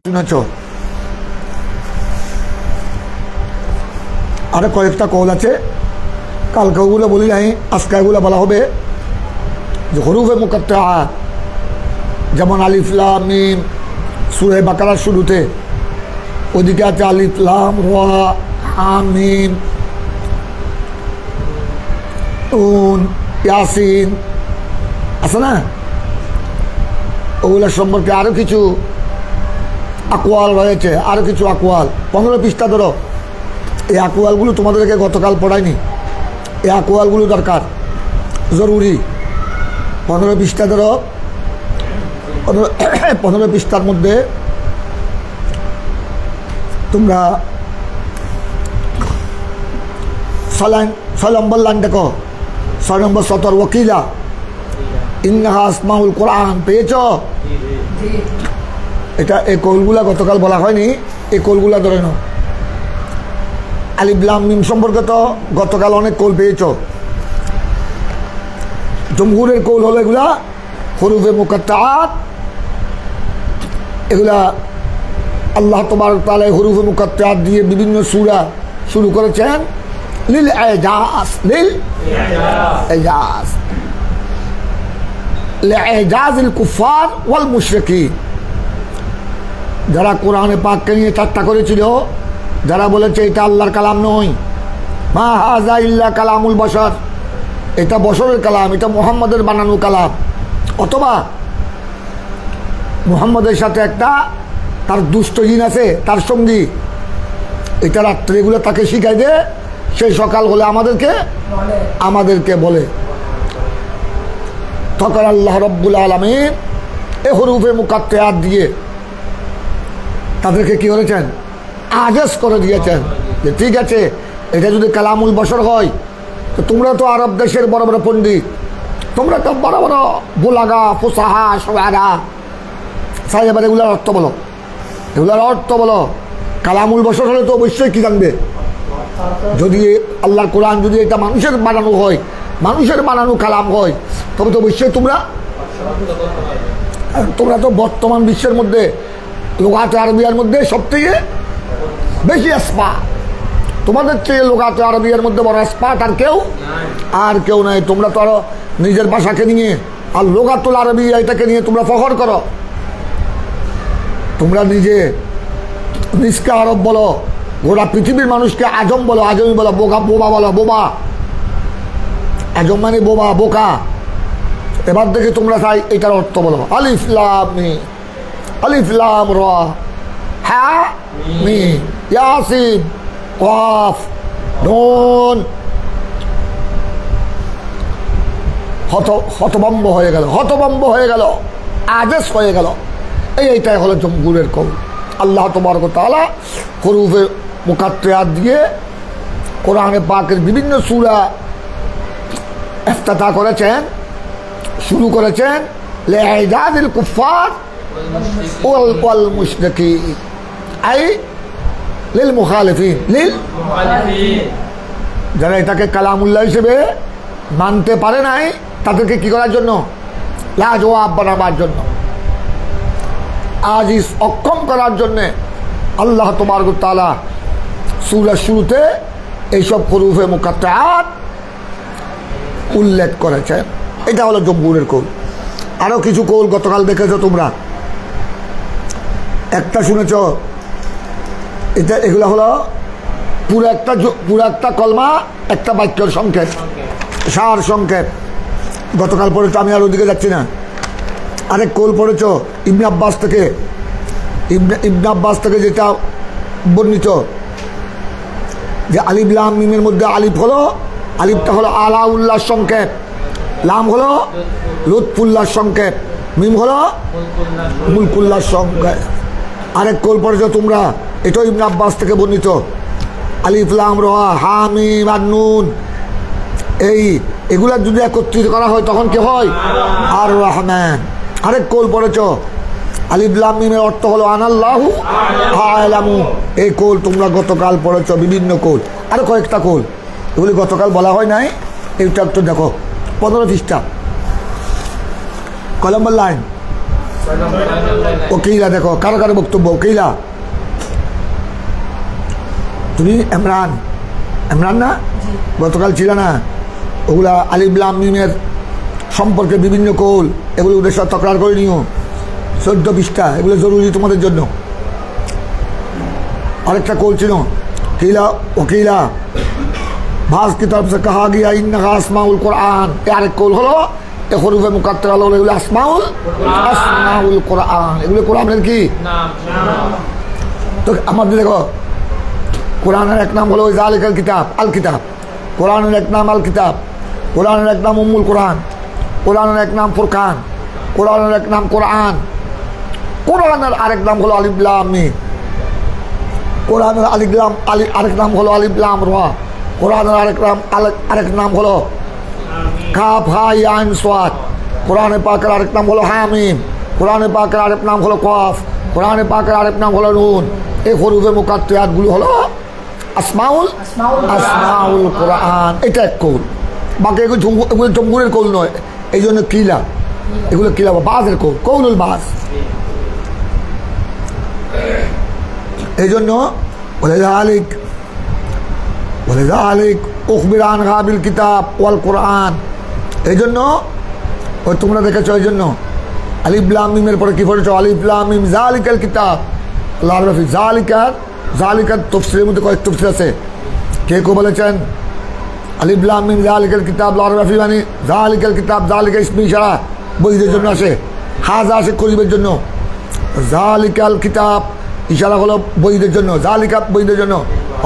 শুনেছ আরো কয়েকটা কল আছে, কালকে ওগুলো বলি নাই, আজকে এগুলো বলা হবে যে হরুফে মুকাত্তাআত, যেমন আলিফ লাম মিম সূরা বাকারার শুরুতে ওদিকে আছে আলিফ লাম রা হা মিম নুন ইয়াসিন আছে না, ওগুলোর সম্পর্কে আরো কিছু আকওয়াল রয়েছে, আরো কিছু আকওয়াল 15 পৃষ্ঠা ধরো। এই আকওয়ালগুলো তোমাদেরকে গতকাল পড়ায়নি, এই আকওয়ালগুলো দরকার জরুরি। 15 পৃষ্ঠা ধরো, 15 পৃষ্ঠার মধ্যে তোমরা 6 নম্বর লাইন দেখো, 6 নম্বর সতর ওয়াকিলা ইন্নাহা আসমাউল কোরআন পেয়েছ? এটা এই কৌলগুলা গতকাল বলা হয়নি, এই কৌলগুলা ধরে নাও। আলিফ লাম মিম সম্পর্কে তো গতকাল অনেক কৌল পেয়েছ। জমহুরের কৌল হলো এগুলা হরুফে মুকাত্তাআত, এগুলা আল্লাহ তাবারক তাআলা হরুফে মুকাত্তাআত দিয়ে বিভিন্ন সূরা শুরু করেছেন লিল ইজাজ, লিল ইজাজ, লিইজাজিল কুফার ওয়াল মুশরিকিন। যারা কোরআনে পাককে নিয়ে ঠাট্টা করেছিল, যারা বলেছে এটা আল্লাহর কালাম নয়, মা হাযা ইল্লা কালামুল বশর, এটা বশরের কালাম, এটা মুহাম্মদের বানানো কালাম, অথবা মুহাম্মদের সাথে একটা তার দুষ্ট জিন আছে, তার সঙ্গী, এটা রাত্রে এগুলো তাকে শিখাই দে, সেই সকাল হলে আমাদেরকে বলে। তখন আল্লাহ রব্বুল আলামিন এ হরুফে মুকাত্তাআত দিয়ে তাদেরকে কি করেছেন? আদেশ করে দিয়েছেন যে ঠিক আছে, এটা যদি কালামুল বশর হয় তো তোমরা তো আরব দেশের বড় বড় পণ্ডিত, তোমরা তো বড় বড় বুলাগা ফুসাহা শুআরা, এবার এগুলার অর্থ বলো, এগুলার অর্থ বলো। কালামুল বশর হলে তো অবশ্যই কি জানবে, যদি আল্লাহর কোরআন যদি এটা মানুষের বানানো হয়, মানুষের বানানো কালাম হয়, তবে তো অবশ্যই তোমরা তো বর্তমান বিশ্বের মধ্যে লোগাতে আরবিয়ার মধ্যে সবথেকে বেশি এক্সপার্ট, তোমাদের চেয়ে লোগাতে আরবিয়ার মধ্যে বড় এক্সপার্ট আর কেউ নাই। তোমরা তো আরো নিজের ভাষাকে নিয়ে আর লোগাতুল আরবিয়া এটাকে নিয়ে তোমরা ফখর করো, তোমরা নিজকে আরব বলো, গোটা পৃথিবীর মানুষকে আজম বলো, আজমি বলো, বোবা বলো, বোবা। আজম মানে বোবা, বোকা। এবার দেখে তোমরা চাই এটার অর্থ বলো। আলিফ লাম মিম, আলিফ লাম রা হা মিম ইয়াসিন কাফ নুন। হতভম্ব হয়ে গেল, হতভম্ব হয়ে গেল, আদেশ হয়ে গেল। এইটাই হলো জমহুরের কওল। আল্লাহ তাবারক ওয়া তাআলা হরুফে মুকাত্তাআত দিয়ে কোরআনে পাকের বিভিন্ন সূরা ইফতিতাহ করেছেন, শুরু করেছেন লিইজাজিল কুফার ওয়াল মুশরিকিন, আই লিল মুখালিফিন, যারা এটাকে কালামুল্লাহ হিসেবে মানতে পারে নাই তাদেরকে কি করার জন্য? লাজবাব বানাবার জন্য, আজিজ অক্ষম করার জন্যে আল্লাহ তাবারক ওয়া তাআলা সূরার শুরুতে এইসব হরুফে মুকাত্তাআত উল্লেখ করেছেন। এটা হলো জমহুরের কৌল। আরো কিছু কৌল গতকাল দেখেছো তোমরা, একটা শুনেছ, এটা এগুলো হলো পুরো একটা কলমা, একটা বাক্যের সংক্ষেপ, সার সংক্ষেপ। গতকাল পড়েছ, আমি আর ওদিকে যাচ্ছি না। আরেক কৌল পড়েছ ইবনে আব্বাস থেকে, ইবনে আব্বাস থেকে যেটা বর্ণিত যে আলিফ লাম মিমের মধ্যে আলিফ হলো, আলিফটা হলো আলাউল্লাহর সংক্ষেপ, লাম হলো লুৎফুল্লাহর সংক্ষেপ, মিম হলো মুলকুল্লাহর সংক্ষেপ। আরেক কৌল পড়েছ তোমরা, এটাও ইবনে আব্বাস থেকে বর্ণিত, আলিফ লাম রা হা মিম আর নুন, এগুলা যদি একত্রিত করা হয় তখন কি হয়? আর রহমান। আরেক কৌল পড়েছ আলিফ লাম মিমের অর্থ হলো আনাল্লাহু আ'লামু, এই কৌল তোমরা গতকাল পড়েছ, বিভিন্ন কৌল। আরো কয়েকটা কৌল, এগুলি গতকাল বলা হয় নাই, এইটা একটু দেখো 15 পৃষ্ঠা, কলম্বর লাইন ওকিলা দেখো কারো কারো বক্তব্য ওকিলা তুমি ইমরান ইমরান না গতকাল ছিল না ওগুলা আলিফ লাম মিমের সম্পর্কে বিভিন্ন কৌল এগুলো ওদের সাথে তকরার করে নিও 14 পৃষ্ঠা এগুলো জরুরি তোমাদের জন্য আরেকটা কৌল ছিল কিলা ওকিলা भास की तरफ से कहा गया इन्नहा अस्माउल कुरान আরেক কৌল হলো এ হরফে মুকাত্তারা হলো এগুলো আসমাউল কুরআন এগুলো কোরআনের কি নাম তো আমাদের দেখো কোরআনের এক নাম হলো জালিকাল কিতাব আল কিতাব কোরআনের এক নাম আল কিতাব কোরআনের এক নাম উম্মুল কোরআন কোরআনের এক নাম ফুরকান কোরআনের এক নাম কোরআন কোরআনের আরেক নাম হলো আলিফ লাম মিম কোরআনের আলিফ লাম আরেক নাম হলো আলিফ লাম রা কোরআনের আরেক নাম হলো কাফ হা ইয়া আইন সাদ কোরআনে পাকের আরেক নাম হলো হামিম কোরআনে পাকের আরেক নাম হলো কফ কোরআনে পাকের আরেক নাম হলো নুন এই হরফে মুকাত্তারাত গুলো হলো আসমাউল কোরআন এটা এক কৌল বাকি এগুলো জমহুরের কৌল নয় এই জন্য কিলা এগুলো কিলা বাজের কৌল কৌলুল বাজ এই জন্য ولذلك أخبر عن غاب الكتاب والقرآن এই জন্য ওই তোমরা দেখেছো এই জন্য আলিফ লাম মিমের পরে কি পড়েছো আলিফ লাম মিম জালিকাল কিতাব আল্লাহ রাফি জালিকার তাফসীরের মধ্যে কয়েক তাফসীর আছে কে কো বলেছেন আলিফ লাম মিম জালিকাল কিতাব আল্লাহ রাফি মানে জালিকাল কিতাব জালিকা ইসমে ইশারা বইদের জন্য আসে হাজা আসে করিবের জন্য জালিকাল কিতাব ইশারা হলো বইদের জন্য জালিকা বইদের জন্য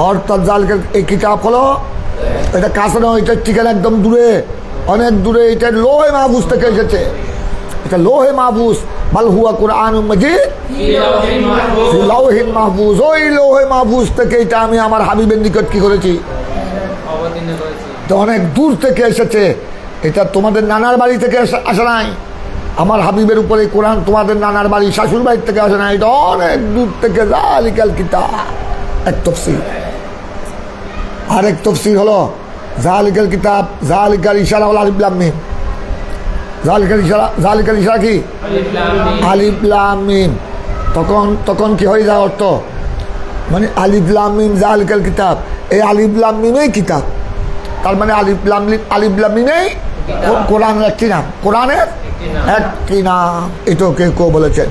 অর্থাৎ জালিকার এই কিতাব হলো এটা কাছে নয় এটার ঠিকানা একদম দূরে অনেক দূরে এটা লোহে মাহফুজ থেকে এসেছে এটা লোহে মাহফুজ বাল হুয়া কুরআনুম মাজিদ ফি লাওহিন মাহফুজ ওই লোহে মাহফুজ থেকে এটা আমি আমার হাবিবের নিকট কি করেছি তো অনেক দূর থেকে এসেছে এটা তোমাদের নানার বাড়ি থেকে আসে নাই আমার হাবিবের উপরে কোরআন তোমাদের নানার বাড়ি শাশুর বাড়ি থেকে আসে নাই এটা অনেক দূর থেকে জালিকাল কিতাব এক তাফসীর আরেক তাফসীর হলো জালিকাল কিতাব জালিকাল ইশারা হলো আলিফ লাম মিম জালিকাল ইশারা কি আলিফ লাম মিম তখন কি হয়ে যায় অর্থ মানে আলিফ লাম মিম জালিকাল কিতাব এই আলিফ লাম মিমেই কিতাব তার মানে আলিফ লাম মিমেই কোরআনের একটি নাম কোরআনের একটি নাম এটা কেউ বলেছেন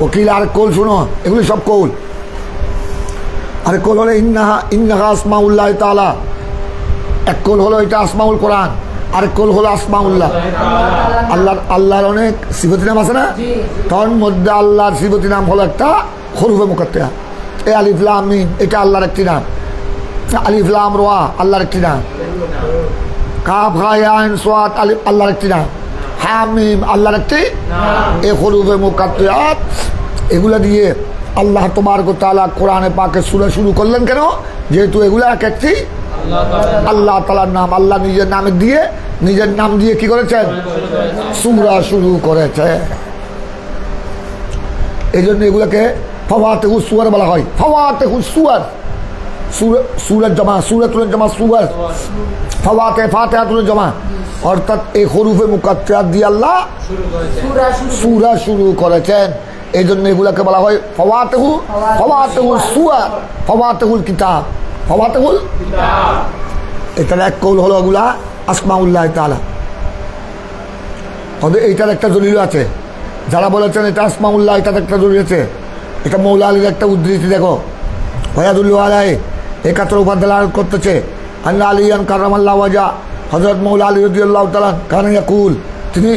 ওকিল আর কৌল শুনো এগুলি সব কৌল আরেক কৌল হলো ইন্নাহা আসমাউল্লাহ তাআলা এক কৌল হলো এটা আসমাউল কোরআন আরেক কৌল হলো আসমাউল্লাহ আল্লাহর অনেক সিফতি নাম আছে না তার মধ্যে আল্লাহর সিফতি নাম হলো একটা হরফে মুকাত্তারা এই আলিফ লাম মিম এটা আল্লাহর একটি নাম আলিফ লাম রা আল্লাহর একটি নাম কাফ হা ইয়া আইন সাদ আলিফ আল্লাহর একটি নাম হামিম আল্লাহর একটি এই হরফে মুকাত্তারাত এগুলা দিয়ে আল্লাহ তাবারক ওয়া তাআলা কোরআনে পাকে সূরা শুরু করলেন কেন যেহেতু এগুলা এক একটি আল্লাহ তাআলার নাম আল্লাহ নিজের নাম দিয়ে কি করেছেন সূরা শুরু করেছে এই জন্য এগুলাকে ফাওয়াতিহুস সূরা বলা হয় ফাওয়াতিহুস সূরা সূরা জমা সূরাতুল জমা সূরা ফাতিহাতুল জমা অর্থাৎ এই হরফে মুকাত্তারাত দিয়ে আল্লাহ সূরা শুরু করেছেন এই জন্য এগুলাকে বলা হয় ফাওয়াতিহুস সূরা ফাওয়াতিহুল কিতাব ফাওয়াতিহুল কিতাব এটার এক কৌল হলো এগুলা আসমাউল্লাহ তাআলা তবে এইটার একটা দলিল আছে যারা বলেছেন এটা আসমাউল্লাহ এটার একটা দলিল আছে এটা মৌলা আলীর একটা উদ্ধৃতি দেখো ওয়ায়াদুল্লাহ আলাইহি একাত্তর উপাধ্যায় করতেছে আল্লাহ আলিয়ান কারামাল্লাহু ওয়াজা হযরত মৌলা আলী রাদিয়াল্লাহু তাআলা কানা ইয়াকুল তিনি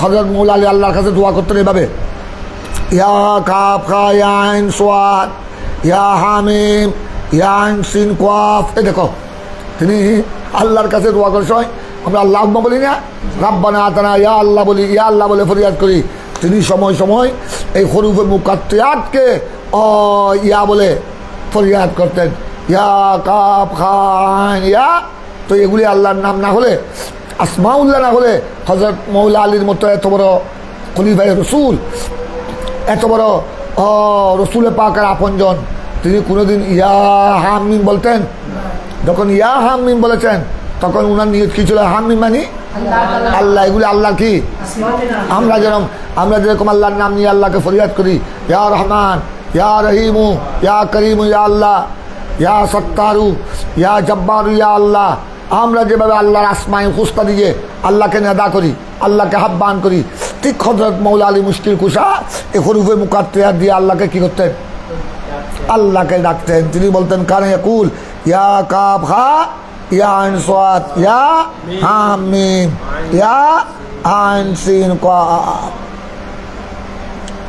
হযরত মৌলা আলী আল্লাহর কাছে দোয়া করতেন এভাবে ইয়া কাফ হা ইয়া আইন সাদ ইয়া হামিম ইয়া আইন সিন কাফ এই দেখো তিনি আল্লাহর কাছে দোয়া করার সময় আমরা আল্লাহুম্মা বলি না রাব্বানা আতানা ইয়া আল্লাহ বলি ইয়া আল্লাহ বলে ফরিয়াদ করি তিনি সময় সময় এই হরফে মুকাত্তারাতকে ইয়া বলে ফরিয়াদ করতেন ইয়া কাফ হা আইন ইয়া তো এগুলি আল্লাহর নাম না হলে আসমাউল্লাহ না হলে হযরত মৌলা আলীর মতো এত বড় খলিফায়ে রাসূল এত বড় রসুল পাকের আপনজন তিনি কোনোদিন ইয়া হামিম বলতেন যখন ইয়া হামিম বলেছেন তখন উনার নিয়ত কি ছিল হামিম মানে আল্লাহ, এগুলি আল্লাহ কি? আমরা যেরকম আল্লাহর নাম নিয়ে আল্লাহকে ফরিয়াদ করি, ইয়া রহমান, ইয়া রহিমু, ইয়া করিমু, ইয়া আল্লাহ, ইয়া সত্তারু, ইয়া জব্বারু, ইয়া আল্লাহ, আমরা যেভাবে আল্লাহর আসমায়ে হুসনা দিয়ে আল্লাহকে নেদা করি, আল্লাহকে আহ্বান করি, ঠিক হযরত মৌলা আলী মুশকিল কুশা এই হুরুফে মুকাত্তারাত দিয়ে আল্লাহকে কি করতেন? আল্লাহকে ডাকতেন। তিনি বলতেন কানে ইয়াকুল ইয়া কাফ হা ইয়া আইন সাদ ইয়া হা মিম ইয়া আইন সিন কাফ।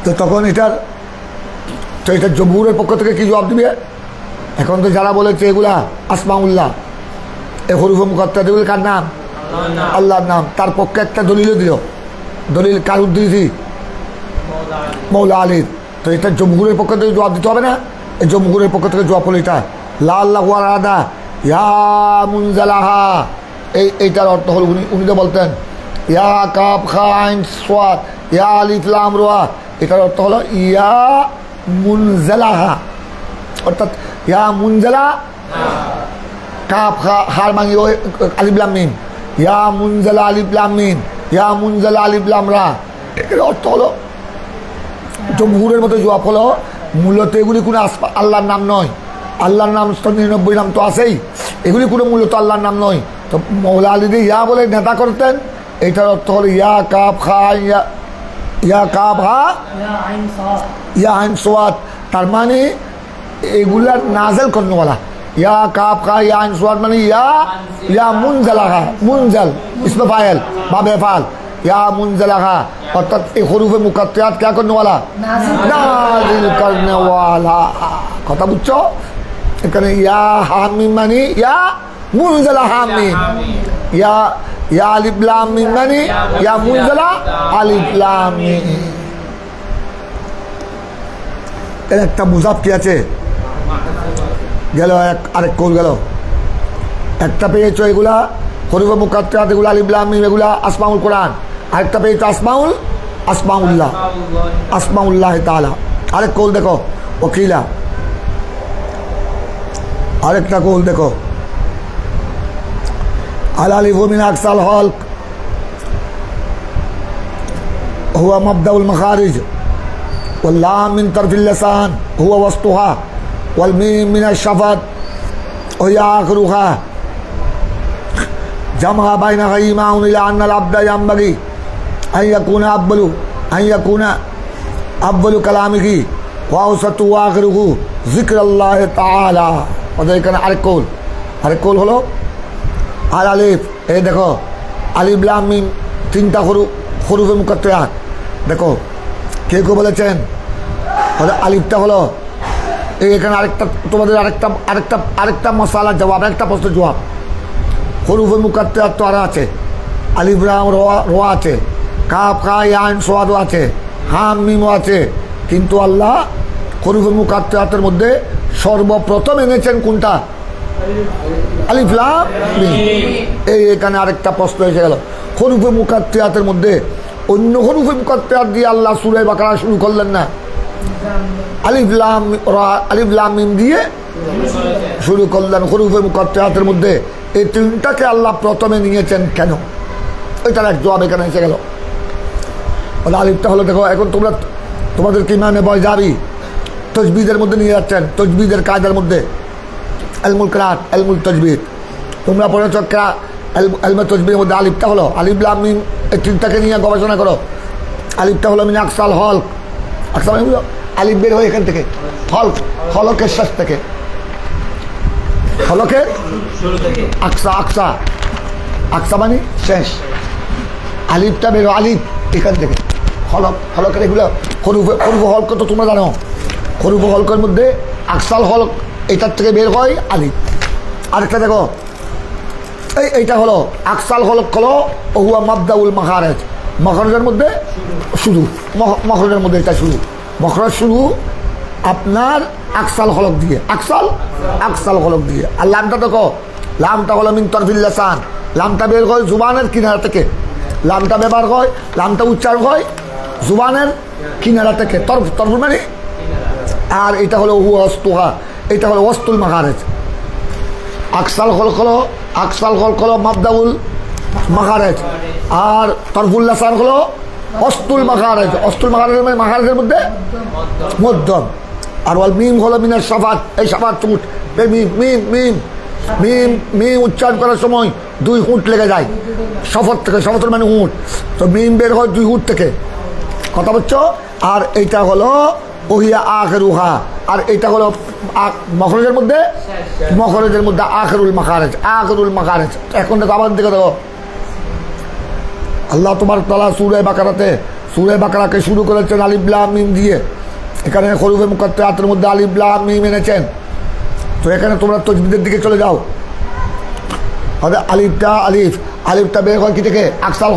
তো তখন এটা জমহুরের পক্ষ থেকে কি জবাব দিবে? এখন তো যারা বলেছে এগুলা আসমাউল্লাহ, এই হুরুফে মুকাত্তারাত এগুলো কার নাম? আল্লাহর নাম। তার পক্ষে একটা দলিলও দিল। দলিল কার উদ্ধৃতি? মৌলা আলীর। তো এটা জমহুরের পক্ষ থেকে জবাব দিতে হবে না? এই জমহুরের পক্ষ থেকে জবাব হলো এটা লা আল্লাহু আলাদা ইয়া মুনজালাহা। এইটার অর্থ হল উনি তো বলতেন ইয়া কাফ খা আইন সাদ ইয়া আলিফ লাম রা, এটার অর্থ হলো ইয়া মুনজালাহা, অর্থাৎ ইয়া মুনজালা কাফ খা হার মাঙ্গি ও আলিফ লাম মিম, ইয়া মুনজালা আলিফ লাম মিম, ইয়া মুনজালা আলিফ লাম রা। এর অর্থ হলো জমহুরের মতো জবাব হলো মূলত এগুলি কোনো আল্লাহর নাম নয়। আল্লাহর নাম 99 নাম তো আছেই, এগুলি কোনো মূলত আল্লাহর নাম নয়। তো মৌলা আলী ইয়া বলে নেতা করতেন। এইটার অর্থ হলো ইয়া কাফ খা ইয়া কাফ হা ইয়া আইন সাদ, তার মানে এগুলার নাজেল করনেওয়ালা। ইয়া কাফ খা ইয়া আইন সাদ মানে ইয়া মুনজালাহা, মুনজাল ইসমে ফাইল বাবে ফাল, ইয়া মুনজালাহা, অর্থাৎ এই হুরুফে মুকাত্তারাত क्या करने वाला? নাজিল करने वाला। কথা বুঝছো? এখানে ইয়া হামিম মানে ইয়া মুনজালা হামিম, ইয়া আলিফ লাম মিম মানে ইয়া মুনজালা আলিফ লাম মিম। এর একটা মুজাফ কি আছে? গেল আরেক কৌল গেল। একটা পেয়েছো এগুলা হুরুফে মুকাত্তারাত, এগুলা আলিফ লাম মিম, এগুলা আসমাউল কোরআন। আরেকটা পেয়েছো আসমাউল্লাহ, আসমাউল্লাহ তাআলা। আরেক কৌল দেখো ওকিলা, আরেকটা কৌল দেখো আল আলিফু মিন আকসাল হলক হুয়া মাবদাউল মাখারিজ ওয়াল লাম মিন তারফিল লিসান হুয়া ওয়াসতুহা ওয়াল মিম মিন আশ-শাফাত ওয়া হিয়া আখিরুহা জামা বাইনা গাইমাউন ইলা আন্নাল আবদা ইয়ামবাগি আন ইয়াকুনা আব্বালু কালামিহি ওয়া আওসাতু ওয়া আখিরুহু যিকরুল্লাহ তাআলা। ওদের এখানে আরেক কৌল হলো আল আলিফ। এই দেখো আলিফ লাম মিম তিনটা হুরুফে মুকাত্তারাত। দেখো কে বলেছেন আলিফটা হলো এখানে আরেকটা তোমাদের আরেকটা মশালা জবাব, একটা প্রশ্নের জবাব। হুরুফে মুকাত্তারাত তো আরো আছে, আলিফ লাম রা আছে, কাফ খা ইয়া আইন সাদও আছে, হাম মিমও আছে, কিন্তু আল্লাহ হুরুফে মুকাত্তারাতের মধ্যে সর্বপ্রথম এনেছেন কোনটা? আলিফ লাম মিম। এখানে আরেকটা প্রশ্ন এসে গেল, হুরুফে মুকাত্তারাতের মধ্যে অন্য হুরুফে মুকাত্তারাত দিয়ে আল্লাহ সূরা বাকারা শুরু করলেন না, আলিফ লাম মিম দিয়ে শুরু করলেন। হুরুফে মুকাত্তারাতের মধ্যে এই তিনটাকে আল্লাহ প্রথমে নিয়েছেন কেন? এটার এক জবাব এখানে এসে গেল। আলিফটা হলো দেখো এখন তোমাদের কি মানে বয়জাবি তজবিদের মধ্যে নিয়ে যাচ্ছেন, তজবিদের কায়দার মধ্যে এলমুল কিরাত, এলমুল তজবিদ। তোমরা পড়েছ এলমে তজবিদের মধ্যে আলিফটা হলো আলিফ লাম মিম, এই তিনটাকে নিয়ে গবেষণা করো। আলিফটা হলো মিন আকসাল হলক, আকসাল আলিফ বের হয় এখান থেকে, হলকের শেষ থেকে, হলকের আকসা মানে শেষ। আলিফটা বের হয় আলিফ এখান থেকে, হলকের এগুলো হুরুফে হলক তো তোমরা জানো। হুরুফে হলকের মধ্যে আকসাল হলক এটার থেকে বের হয় আলিফ। আরেকটা দেখো এইটা হলো আকসাল হলক হলো হুয়া মাবদাউল মাখারিজ, মখরজের মধ্যে শুরু, মখরজের মধ্যে এটা শুরু, মখরজ শুরু আপনার আকসাল হলক দিয়ে, আকসাল হলক দিয়ে। আর লামটা দেখো, লামটা হলো মিন তরফিল লিসান, লামটা বের হয় জুবানের কিনারা থেকে, লামটা ব্যবহার হয়, লামটা উচ্চারণ হয় জুবানের কিনারা থেকে, তরফ মানে। আর এটা হলো হুয়া ওয়াসতুহা, এটা হলো ওয়াসতুল মাখারিজ। আকসাল হলক হলো মাবদাউল মাখারেজ। আর তরফুল লাসান হলো অস্তুল মাখারেজ। অস্তুল মাখারেজের মধ্যে মধ্যম। আর ওয়াল মিম হলো মিনার সাফাত, এই সাফাত চুট মিম মিম মিম মিম মিম উচ্চারণ করার সময় 2 হুঁট লেগে যায় শফত থেকে। শফতের মানে হুঁট, তো মিম বের হয় 2 হুঁট থেকে, কথা বলছো। আর এইটা হলো ওহিয়া আখেরুহা, আর এটা হলো মখরজের মধ্যে আখেরুল মাখারেজ। আখেরুল মাখারেজ। এখন দেখো আবার দিকে দেখো, আল্লাহ তোমার তাআলা সূরা বাকারাকে শুরু করেছেন আলিফ লাম মিম দিয়ে। এখানে হরুফে মুকাত্তারাতের মধ্যে আলিফ লাম মিম এনেছেন। তো এখানে তোমরা তাজবীদের দিকে চলে যাও। আলিফটা বের হয় কি থেকে? আকসাল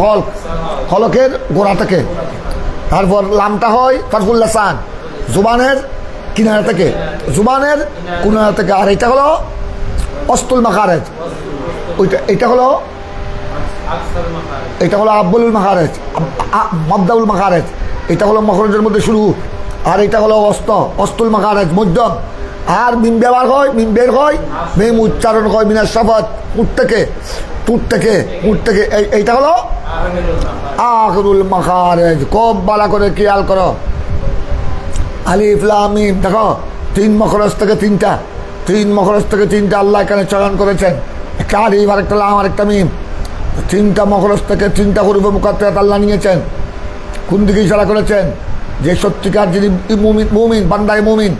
হলকের গোড়া থেকে। তারপর লামটা হয় তরফুল লাসান, জুবানের কিনারা থেকে, আর এটা হলো অস্তুল মাখারেজ। এটা হলো আব্বুল মাখারেজ, মাবদাউল মাখারেজ। এটা হলো মখরজের মধ্যে শুরু, আর এটা হলো অস্তুল মাখারেজ মধ্যম। আর মিম ব্যবহার হয়, মিম উচ্চারণ হয় মিনার সাফাত, টুট থেকে। এইটা হলো আখরুল মাখারেজ। খুব ভালো করে খেয়াল করো। আলিফ লাম মিম দেখো, 3 মখরজ থেকে 3টা আল্লাহ এখানে চয়ন করেছেন। একটা আলিফ, আরেকটা লাম, আরেকটা মিম। 3টা মখরজ থেকে 3টা হরুফে মুকাত্তারাত আল্লাহ নিয়েছেন। কোন দিকে ইশারা করেছেন? যে সত্যিকার যিনি মুমিন, বান্দায়ে মুমিন,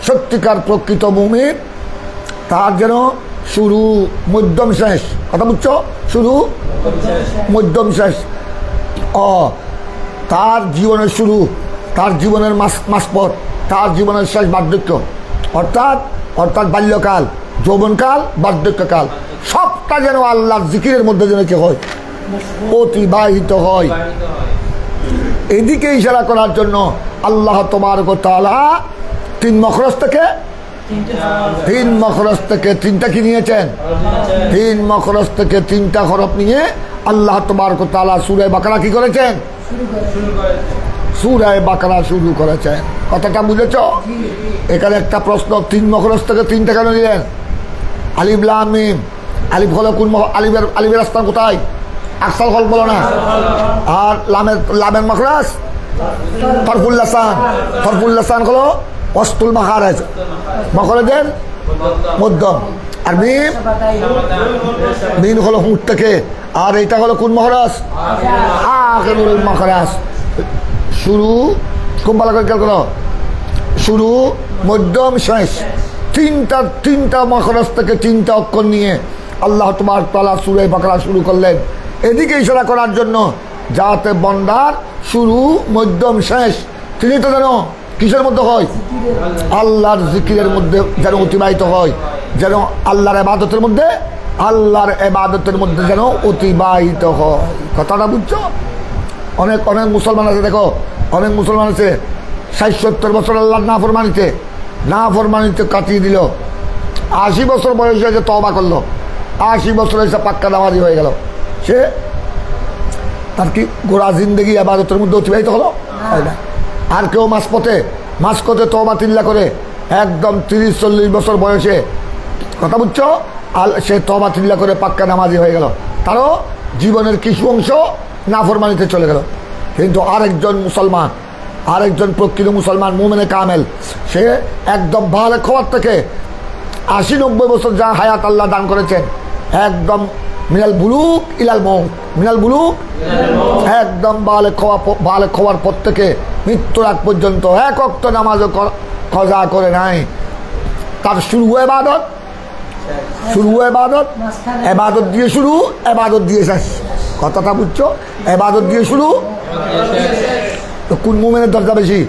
সত্যিকার প্রকৃত মুমিন, তার যেন শুরু মধ্যম শেষ, কথা বুঝছো? শুরু মধ্যম শেষ। তার জীবনের শুরু, তার জীবনের মাঝপথ, তার জীবনের শেষ বার্ধক্য, অর্থাৎ বাল্যকাল, যৌবনকাল, বার্ধক্যকাল, সবটা যেন আল্লাহর জিকিরের মধ্যে যেন কি হয়? অতিবাহিত হয়। এদিকে ইশারা করার জন্য আল্লাহ তাবারক ওয়া তাআলা 3 মখরজ থেকে 3টা কি নিয়েছেন? 3 মখরজ থেকে 3টা হরফ নিয়ে আল্লাহ তাবারক ওয়া তাআলা সূরা বাকারা কি করেছেন? সূরা বাকারা শুরু করেছেন। কথাটা বুঝেছো? এখানে একটা প্রশ্ন, 3 মখরজ থেকে 3টা কেন নিলেন? আলিফ লাম মিম। আলিফ হলো কোন? আলিফের স্থান কোথায়? আকসাল হল বলো না। আর লামের মখরজ তরফুল লাসান হলো অস্তুল মাখারেজ, মখরজের মধ্যম। আর মিম হলো হুঁট থেকে। আর এটা হলো কোন মখরজ? আখিরুল মাখরাজ। শুরু, খুব ভালো করে খেয়াল করো, শুরু মধ্যম শেষ। 3টা মখরজ থেকে 3টা অক্ষর নিয়ে আল্লাহ তাবারক ওয়া তাআলা সূরা বাকারা শুরু করলেন। এদিকে ইশারা করার জন্য যাতে বন্দার শুরু মধ্যম শেষ তিনি তো যেন কিসের মধ্যে হয়? আল্লাহর জিকিরের মধ্যে যেন অতিবাহিত হয়, যেন আল্লাহর ইবাদতের মধ্যে যেন অতিবাহিত হয়। কথাটা বুঝছো? অনেক মুসলমান আছে, দেখো অনেক মুসলমান আছে 60-70 বছর আল্লাহর নাফরমানিতে কাটিয়ে দিল। 80 বছর বয়সে এসে তওবা করলো, 80 বছর এসে পাক্কা নামাজি হয়ে গেল। সে তার কি গোড়া জিন্দগি ইবাদতের মধ্যে অতিবাহিত হলো? হয় না। আর কেউ মাঝপথে তওবা তিল্লা করে একদম 30-40 বছর বয়সে, কথা বুঝছো, সে তওবা তিল্লা করে পাক্কা নামাজি হয়ে গেল, তারও জীবনের কিছু অংশ নাফরমানিতে চলে গেল। কিন্তু আরেকজন প্রকৃত মুসলমান, মুমিনে কামেল, সে একদম বালেগ হওয়ার থেকে 80-90 বছর যা হায়াত আল্লাহ দান করেছেন, একদম মিনাল বুলুগ ইলাল মউত, একদম বালেগ হওয়ার পর থেকে মৃত্যুর আগ পর্যন্ত এক ওয়াক্ত নামাজও কজা করে নাই। তার শুরু এবাদত দিয়ে শুরু, এবাদত দিয়ে শেষ। কথাটা বুঝছো? এবাদত দিয়ে শুরু। তো কোন মুমিনের দরজা বেশি?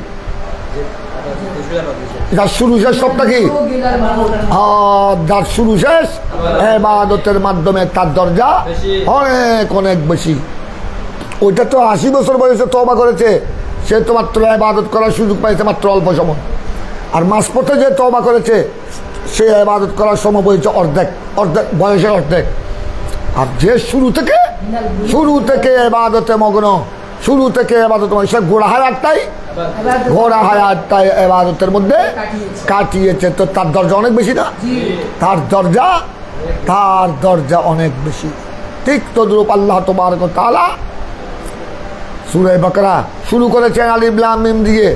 যার শুরু শেষ সবটা কি? যার শুরু শেষ ইবাদতের মাধ্যমে তার দরজা অনেক অনেক বেশি। ওইটা তো 80 বছর বয়সে তওবা করেছে, সে তো মাত্র ইবাদত করার সুযোগ পাইছে মাত্র অল্প সময়। আর মাঝপথে যে তওবা করেছে সে ইবাদত করার সময় বলছে অর্ধেক বয়সের অর্ধেক। আর যে শুরু থেকে ইবাদতে মগ্ন, শুরু থেকে ইবাদত সে গোড়া হায়াতটাই ইবাদতের মধ্যে কাটিয়েছে, তো তার দরজা অনেক বেশি না? তার দরজা অনেক বেশি। ঠিক তদ্রূপ আল্লাহ তাবারক ওয়া তাআলা সূরা বাকারা শুরু করেছেন আলিফ লাম মিম দিয়ে,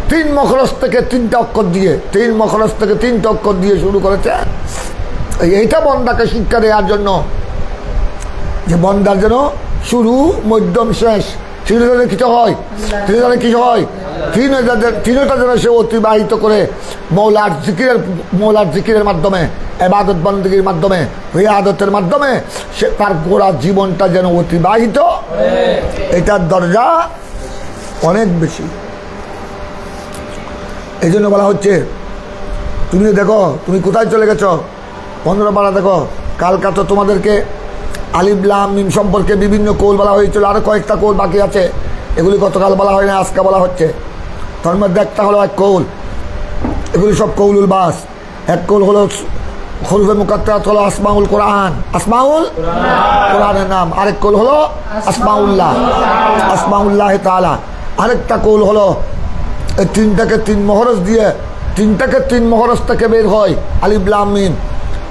3 মখরজ থেকে 3টা অক্ষর দিয়ে, 3 মখরজ থেকে 3টা অক্ষর দিয়ে শুরু করেছেন। এইটা বন্দাকে শিক্ষা দেওয়ার জন্য যে বন্দার যেন শুরু মধ্যম শেষ তিনটা কিছু হয়, কিছু হয়, তিনটা যেন সে অতিবাহিত করে মৌলার জিকিরের মাধ্যমে, ইবাদত বন্দেগীর মাধ্যমে, রিয়াদতের মাধ্যমে সে তার গোড়া জীবনটা যেন অতিবাহিত, এটার দরজা অনেক বেশি। এই জন্য বলা হচ্ছে তুমি দেখো তুমি কোথায় চলে গেছো, 15 পারা দেখো, কালকা তো তোমাদেরকে আলিফ লাম মিম সম্পর্কে বিভিন্ন কৌল বলা হয়েছিল, আরো কয়েকটা কৌল বাকি আছে, এগুলি গতকাল বলা হয় না, আজকে বলা হচ্ছে। তার মধ্যে একটা হলো এক কৌল, এগুলি সব কৌলুল বাস। এক কৌল হলো হরফে মুকাত্তারাত হলো আসমাউল কোরআন, আসমাউল কোরআনের নাম। আরেক কৌল হলো আসমাউল্লাহ তাআলা। আরেকটা কৌল হলো এই 3টাকে 3 মহরজ দিয়ে, 3টাকে 3 মহরজ থেকে বের হয় আলিফ লাম মিম।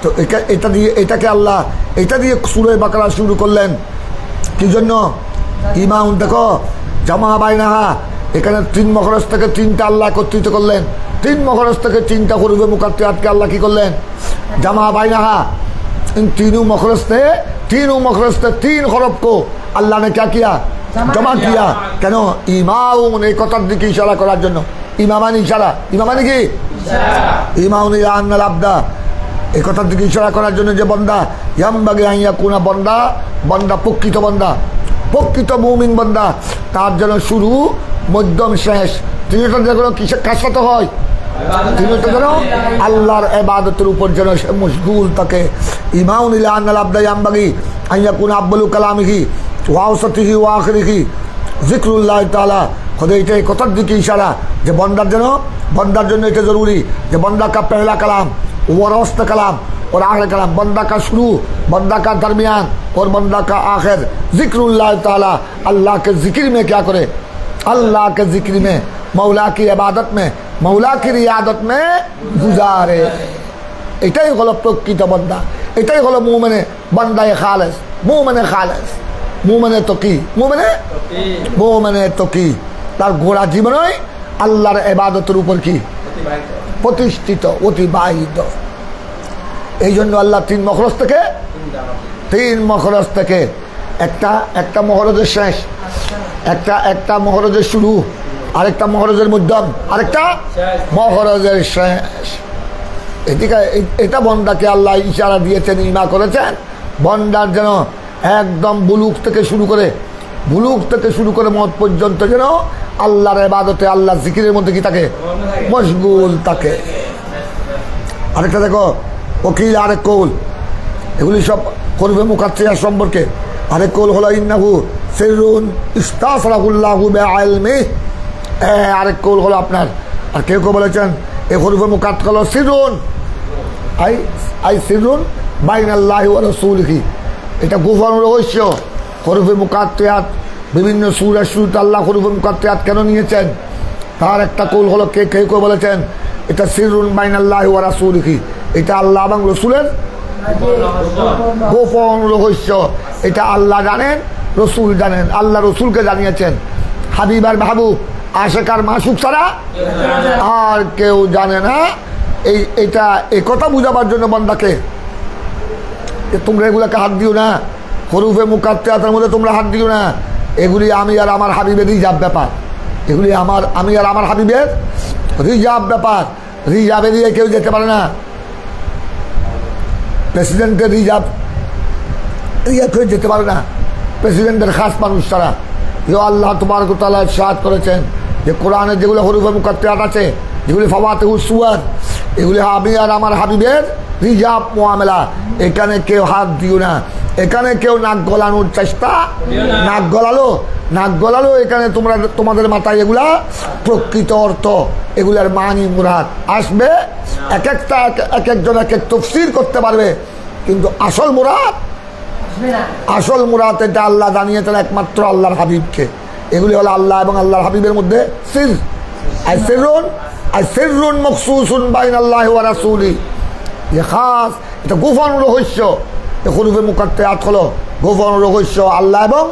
তো এটা দিয়ে এটাকে আল্লাহ এটা দিয়ে সূরা বাকারা শুরু করলেন কি জন্য? ইমাম দেখো জামা বাইনাহা, এখানে 3 মখরজ থেকে 3টা আল্লাহ একত্রিত করলেন, 3 মখরজ থেকে 3টা হরফে মুকাত্তারাতকে আল্লাহ কি করলেন? জামা বাইনাহা। इन तीनों मखरज से 3 हरफ को अल्लाह ने क्या किया? जमा किया। কেন? ইমাম এই কথার দিকে ইশারা করার জন্য। ইমামানি ইশারা, ইমামানি কি ইমাউনি আন্নাল আবদা, এই কথার দিকে ইশারা করার জন্য যে বান্দা ইয়ামবাগে আইয়া কোনা বান্দা প্রকৃত বান্দা, প্রকৃত মুমিন বান্দা, তার জন্য শুরু মধ্যম শেষ তিনটা যেন কার সাথে হয়? তিনটা যেন আল্লাহর ইবাদতের উপর যেন সে মশগুল থাকে। ইমাউনিল আন্নাল আবদা ইয়ামবাগি আইয়া কোনা আব্বালু কালামিহি ওয়া আওসাতিহি ওয়া আখিরিহি যিকরুল্লাহ তাআলা। খোদা এটা এই কথার দিকে ইশারা যে বন্দার জন্য এটা জরুরি যে बंदा का पहला कलाम वो वस्त कलाम और आखिर कलाम, बंदा का शुरू, बंदा का दरमियान और बंदा का आखिर जिक्रुल्लाह ताला, अल्लाह के जिक्र में क्या करे? अल्लाह के जिक्र में, मौला की इबादत में, मौला की रियादत में गुजारे। এটাই হলো প্রকৃত বান্দা, এটাই হলো মুমিনে বান্দায়ে খালেস, মুমিনে তকি, মুমিনে তকি। তার গোড়া জীবনই আল্লাহর ইবাদতের উপর কি প্রতিষ্ঠিত, অতিবাহিত। এই জন্য আল্লাহ 3 মখরজ থেকে একটা মহরজের শেষ, একটা মহরজের শুরু, আরেকটা মহরজের মধ্যম, আরেকটা মহরজের শেষ। এদিকে এটা বন্দাকে আল্লাহ ইশারা দিয়েছেন, ইমা করেছেন বন্দার যেন একদম বুলুক থেকে শুরু করে মত পর্যন্ত যেন আল্লাহর ইবাদতে, আল্লাহর জিকিরের মধ্যে কি থাকে? মশগুল থাকে। আরেকটা দেখো ওকিল, আরেক কৌল, এগুলি সব হরফে মুকাত্তারাত সম্পর্কে। আরেক কৌল হলো ইন্নাহু সিররুন ইস্তাসরাহুল্লাহু বিইলমিহি। আরেক কৌল হলো আপনার, আর কেউ বলেছেন এই হরফে মুকাত্তারাত হলো সিররুন আই সিররুন বাইনাল্লাহি ওয়া রাসূলিহি, এটা গোপন রহস্য। হরফে মুকাত্তারাত বিভিন্ন সূরার শুরুতে আল্লাহ হরফে মুকাত্তারাত কেন নিয়েছেন? তার একটা কৌল হলো কেউ বলেছেন এটা সিররুন বাইনাল্লাহি ওয়া রাসূলিহি, এটা আল্লাহ এবং রসুলের গোপন রহস্য। এটা আল্লাহ জানেন, রসুল জানেন, আল্লাহ রসুলকে জানিয়েছেন। হাবিব আর মাহবুব, আশিক আর মাশুক ছাড়া আর কেউ জানে না। এটা এই কথা বুঝাবার জন্য বান্দাকে তোমরা এগুলাকে হাত দিও না, হরফে মুকাত্তারাতের মধ্যে তোমরা হাত দিও না। এগুলি আমি আর আমার হাবিবের রিজার্ভ ব্যাপার, এগুলি আমি আর আমার হাবিবের রিজার্ভ ব্যাপার। রিজার্ভে দিয়ে কেউ যেতে পারে না। প্রেসিডেন্টের রিজার্ভ কেউ যেতে পারে না, প্রেসিডেন্টের খাস মানুষ ছাড়া। আল্লাহ তাবারক ওয়া তাআলা ইরশাদ করেছেন যে কোরআনে যেগুলো হরফে মুকাত্তারাত আছে, যেগুলি ফাওয়াতিহুস সুওয়ার, এগুলি আমি আর আমার হাবিবের রিজার্ভ মুআমেলা। এখানে কেউ হাত দিও না, এখানে কেউ নাক গলানোর চেষ্টা, নাক গলালো এখানে তোমাদের মাথায় এগুলা প্রকৃত অর্থ, এগুলার মানি মুরাদ আসবে। এক একজন এক এক তাফসীর করতে পারবে, কিন্তু আসল মুরাদ এটা আল্লাহ জানিয়েছেন একমাত্র আল্লাহর হাবিবকে। এগুলি হলো আল্লাহ এবং আল্লাহর হাবিবের মধ্যে সির, সিররুন মখসুসুন বাইনাল্লাহি ওয়া রাসূলিহি, খাস, এটা গোপন রহস্য। হরুফে মুকাত্তাত হলো গোপন রহস্য আল্লাহ এবং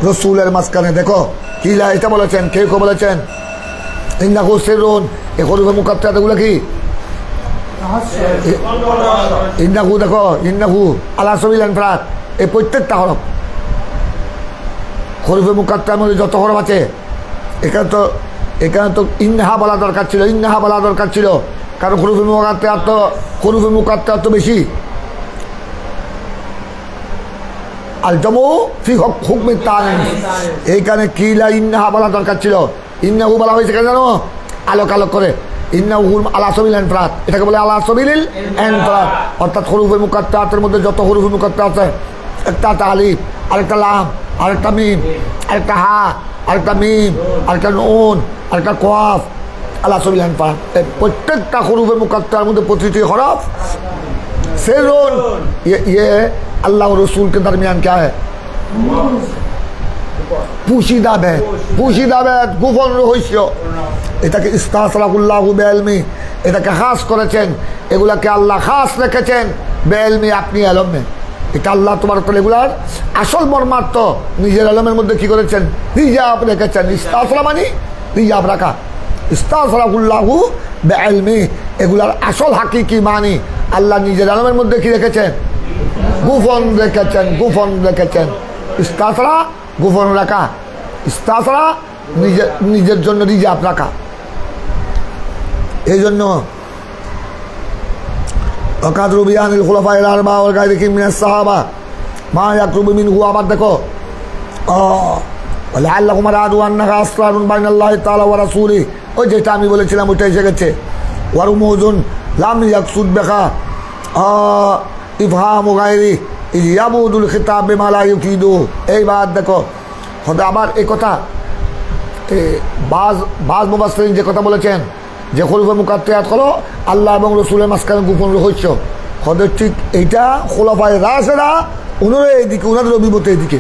রসুলের মাঝখানে। দেখো কি এটা বলেছেন, কেউ কেউ বলেছেন ইন্নাহু সিররুন, এই হরুফে মুকাত্তাত এগুলো কি ইন্নাহু, দেখো ইন্নাহু আলা সাবিল ইনফরাদ, এই প্রত্যেকটা হরফ হরুফে মুকাত্তার মধ্যে যত হরফ আছে এখানে তো ইন্নাহা বলা দরকার ছিল, ইন্নাহা বলা দরকার ছিল, কারণ হরুফে মুকাত্তাত তো বেশি। আল জামু ফি হুকমি তানিস, এইখানে কি লা ইন্নাহা বলা দরকার ছিল, ইন্নাহু বলা হয়েছে কেন জানো, আলোক আলোক করে। ইন্নাহু আলা সাবিল ইনফরাদ, এটাকে বলে আলা সাবিল ইনফরাদ, অর্থাৎ হরুফে মুকাত্তাতের মধ্যে যত হরুফে মুকাত্তাত আছে, একটা আলিফ, আরেকটা লাম, আরেকটা মিম, আরেকটা হা, আরেকটা মিম, আরেকটা নুন, আরেকটা কফ, আলা সাবিল ইনফরাদ। প্রত্যেকটা হরুফে মুকাত্তার মধ্যে প্রতিটি হরফ সিররুন, ये अल्लाह और रसूल के दरमियान क्या है, পুশিদা বেদ, পুশিদা বেদ, গোপন রহস্য। এটাকে ইস্তাসরাহুল্লাহু বিইলমি, এটাকে খাস করেছেন, এগুলাকে আল্লাহ খাস রেখেছেন বিইলমি, আপনি ইলমে। এটা আল্লাহ তাবারক ওয়া তাআলা এগুলার আসল মর্মার্থ নিজের ইলমের মধ্যে কি করেছেন, রিজাব রেখেছেন। ইস্তাসরা মানে রিজাব রাখা, ইস্তাসরাহুল্লাহু বিইলমি, এগুলার আসল হাকিকি মানি আল্লাহ নিজের ইলমের মধ্যে কি রেখেছেন, গোপন রেখেছেন, গোপন রেখেছেন। ইস্তাসরা গোপন রাখা, ইস্তাসরা নিজের জন্য রিজার্ভ রাখা। এই জন্য ওয়াকাদরু বিয়ানিল খুলাফায়ে আরবা ওয়াল গায়রিহিম মিনাস সাহাবা মা ইয়াকরুবু মিনহু, আবার দেখো লাআল্লাহুম আরাদু আন্নাহা আসরারুন বাইনাল্লাহি তাআলা ওয়া রাসূলিহি, ওই যেটা আমি বলেছিলাম ওইটা এসে গেছে। ওয়ারুমুজুন লাম ইয়াকসুদ বিহা ইফহামু গায়রি ইয়াবুদুল খিতাব বিমা লা ইউফিদু। এইবার দেখো হয়তো আবার এই কথা বাজ মুফাসসিরিন যে কথা বলেছেন যে হরুফে মুকাত্তাত হলো আল্লাহ এবং রসুলের মাঝখানে গোপন রহস্য, হয়তো ঠিক এইটা খুলাফায়ে রাশিদা ওনারা এইদিকে, ওনাদের অভিমত এইদিকে,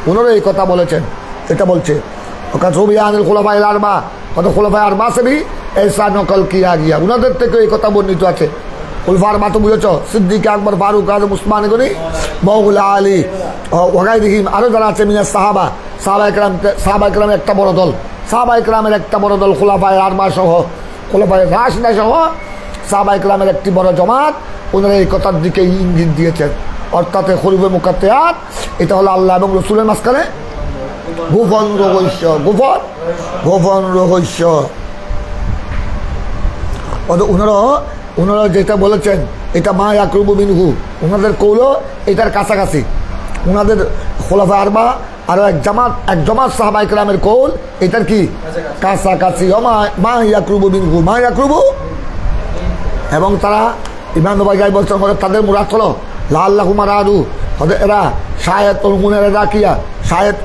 ওনারা এই কথা বলেছেন। এটা বলছে ওকাসবিয়ানিল খুলাফায়ে আরবা, হয়তো খুলাফায়ে আরবা সে ভি ऐसा নকল কিয়া গিয়া, ওনাদের থেকে এই কথা বর্ণিত আছে। খুলফার মা তো বুঝেছ, সিদ্দিক আকবর, ফারুক, আজম, উসমান গনি, মওলা আলী ওয়াগাইরিহিম, আরও যারা আছে মিনাস সাহাবা, সাহাবা ইকরামের একটা বড় দল, সাহাবা ইকরামের একটা বড় দল, খুলাফায়ে আরবা সহ, খুলাফায়ে রাশিদা সহ সাহাবা ইকরামের একটি বড় জমাত, ওনারা এই কথার দিকে ইঙ্গিত দিয়েছেন। অর্থাৎ হরুফে মুকাত্তাত এটা হলো আল্লাহ এবং রসুলের মাঝখানে গোপন রহস্য, গোপন রহস্য। ওনারা যেটা বলেছেন এটা মা ইয়াকরুবু মিনহু, ওনাদের কৌল এটার কাছাকাছি। ওনাদের খুলাফায়ে আরবা আরও এক জমাত সাহাবা ইকরামের কৌল এটার কি কাছাকাছি। মা ইয়াকরুবু মিনহু, মা ইয়াকরুবু, এবং তারা ইমাম নববী বলছেন তাদের মুরাদ হলো লাআল্লাহুম আরাদু, এরা শায়াত অনুগুণের আদা কিয়া, শায়াত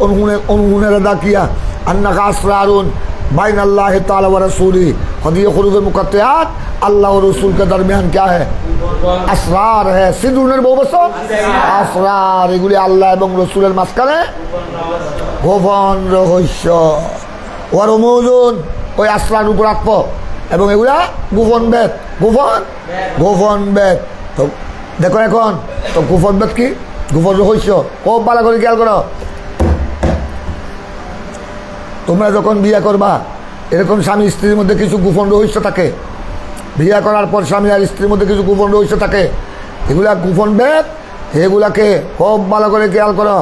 অনুগুণের আদা কিয়া আন্নাহা আসরারুন বাইনাল্লাহি তাআলা ওয়া রাসূলিহি, ये हुरूफ मुकत्तआत अल्लाह और रसूल के दरमियान क्या है, আসরার है। সিদুনের বহু বছর আসরার, এগুলি আল্লাহ এবং রসুলের মাঝখানে গোপন রহস্য। ওর রমুজুন, ওই আসরার উপর আত্ম, এবং এগুলা গোপন বেদ, গোপন বেদ। তো দেখো এখন তো গোপন বেদ কি, গোপন রহস্য খুব ভালো করে খেয়াল করো। তোমরা যখন বিয়ে করবা এরকম স্বামী স্ত্রীর মধ্যে কিছু গোপন রহস্য থাকে, বিয়ে করার পর স্বামী আর স্ত্রীর মধ্যে কিছু গোপন রহস্য থাকে, এগুলা গোপন বেদ, এগুলাকে খুব ভালো করে খেয়াল করো।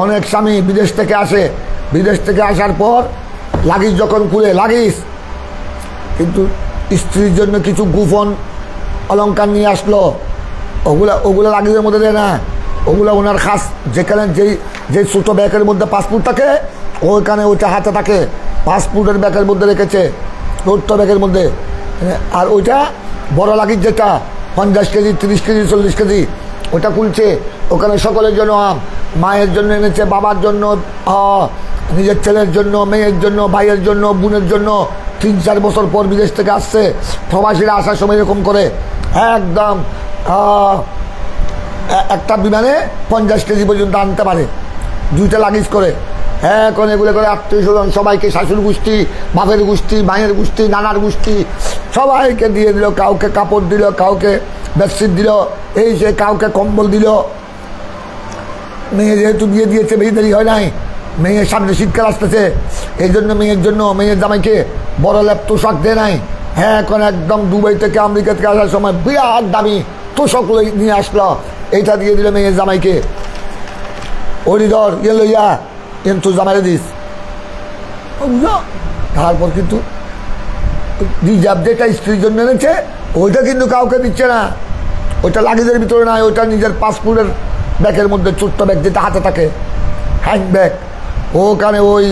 অনেক স্বামী বিদেশ থেকে আসে, বিদেশ থেকে আসার পর লাগেজ যখন খুলে লাগেজ, কিন্তু স্ত্রীর জন্য কিছু গোপন অলঙ্কার নিয়ে আসলো, ওগুলা লাগেজের মধ্যে দেয় না, ওগুলো ওনার খাস যেখানে যেই ছোটো ব্যাগের মধ্যে পাসপোর্ট থাকে ওইখানে ওইটা হাতে থাকে, পাসপোর্টের ব্যাগের মধ্যে রেখেছে, ছোট্ট ব্যাগের মধ্যে। আর ওইটা বড় লাগেজ যেটা 50 কেজি, 30 কেজি, 40 কেজি, ওটা খুলছে, ওখানে সকলের জন্য মায়ের জন্য এনেছে, বাবার জন্য, নিজের ছেলের জন্য, মেয়ের জন্য, ভাইয়ের জন্য, বোনের জন্য। 3-4 বছর পর বিদেশ থেকে আসছে, প্রবাসীরা আসার সময় এরকম করে একদম একটা বিমানে 50 কেজি পর্যন্ত আনতে পারে, 2টা লাগেজ করে। এখন এগুলো করে আত্মীয় স্বজন সবাইকে, শাশুড়ি গোষ্ঠী, বাপের গোষ্ঠী, মায়ের গোষ্ঠী, নানার গোষ্ঠী সবাইকে দিয়ে দিল, কাউকে কাপড় দিল, কাউকে বেডশিট দিল, এই সে কাউকে কম্বল দিল, মেয়ে যেহেতু বিয়ে দিয়েছে বেশি দেরি হয় নাই, মেয়ের সামনে শীতকাল আসতেছে, এই জন্য মেয়ের জামাইকে বড় ল্যাপ তোষক দেয় নাই। হ্যাঁ, এখন একদম দুবাই থেকে আমেরিকা থেকে আসার সময় বিরাট দামি তোষক নিয়ে আসলো, এইটা দিয়ে দিল মেয়ের জামাইকে। হরিধর ইয়ে লইয়া এন তো জামাইরে দিস। তারপর কিন্তু রিজার্ভ যেটা স্ত্রীর জন্য এনেছে ওইটা কিন্তু কাউকে দিচ্ছে না, ওইটা লাগেজের ভিতরে নাই, ওইটা নিজের পাসপোর্টের ব্যাগের মধ্যে ছোট্ট ব্যাগ যেটা হাতে থাকে, হ্যান্ড ব্যাগ, ওখানে ওই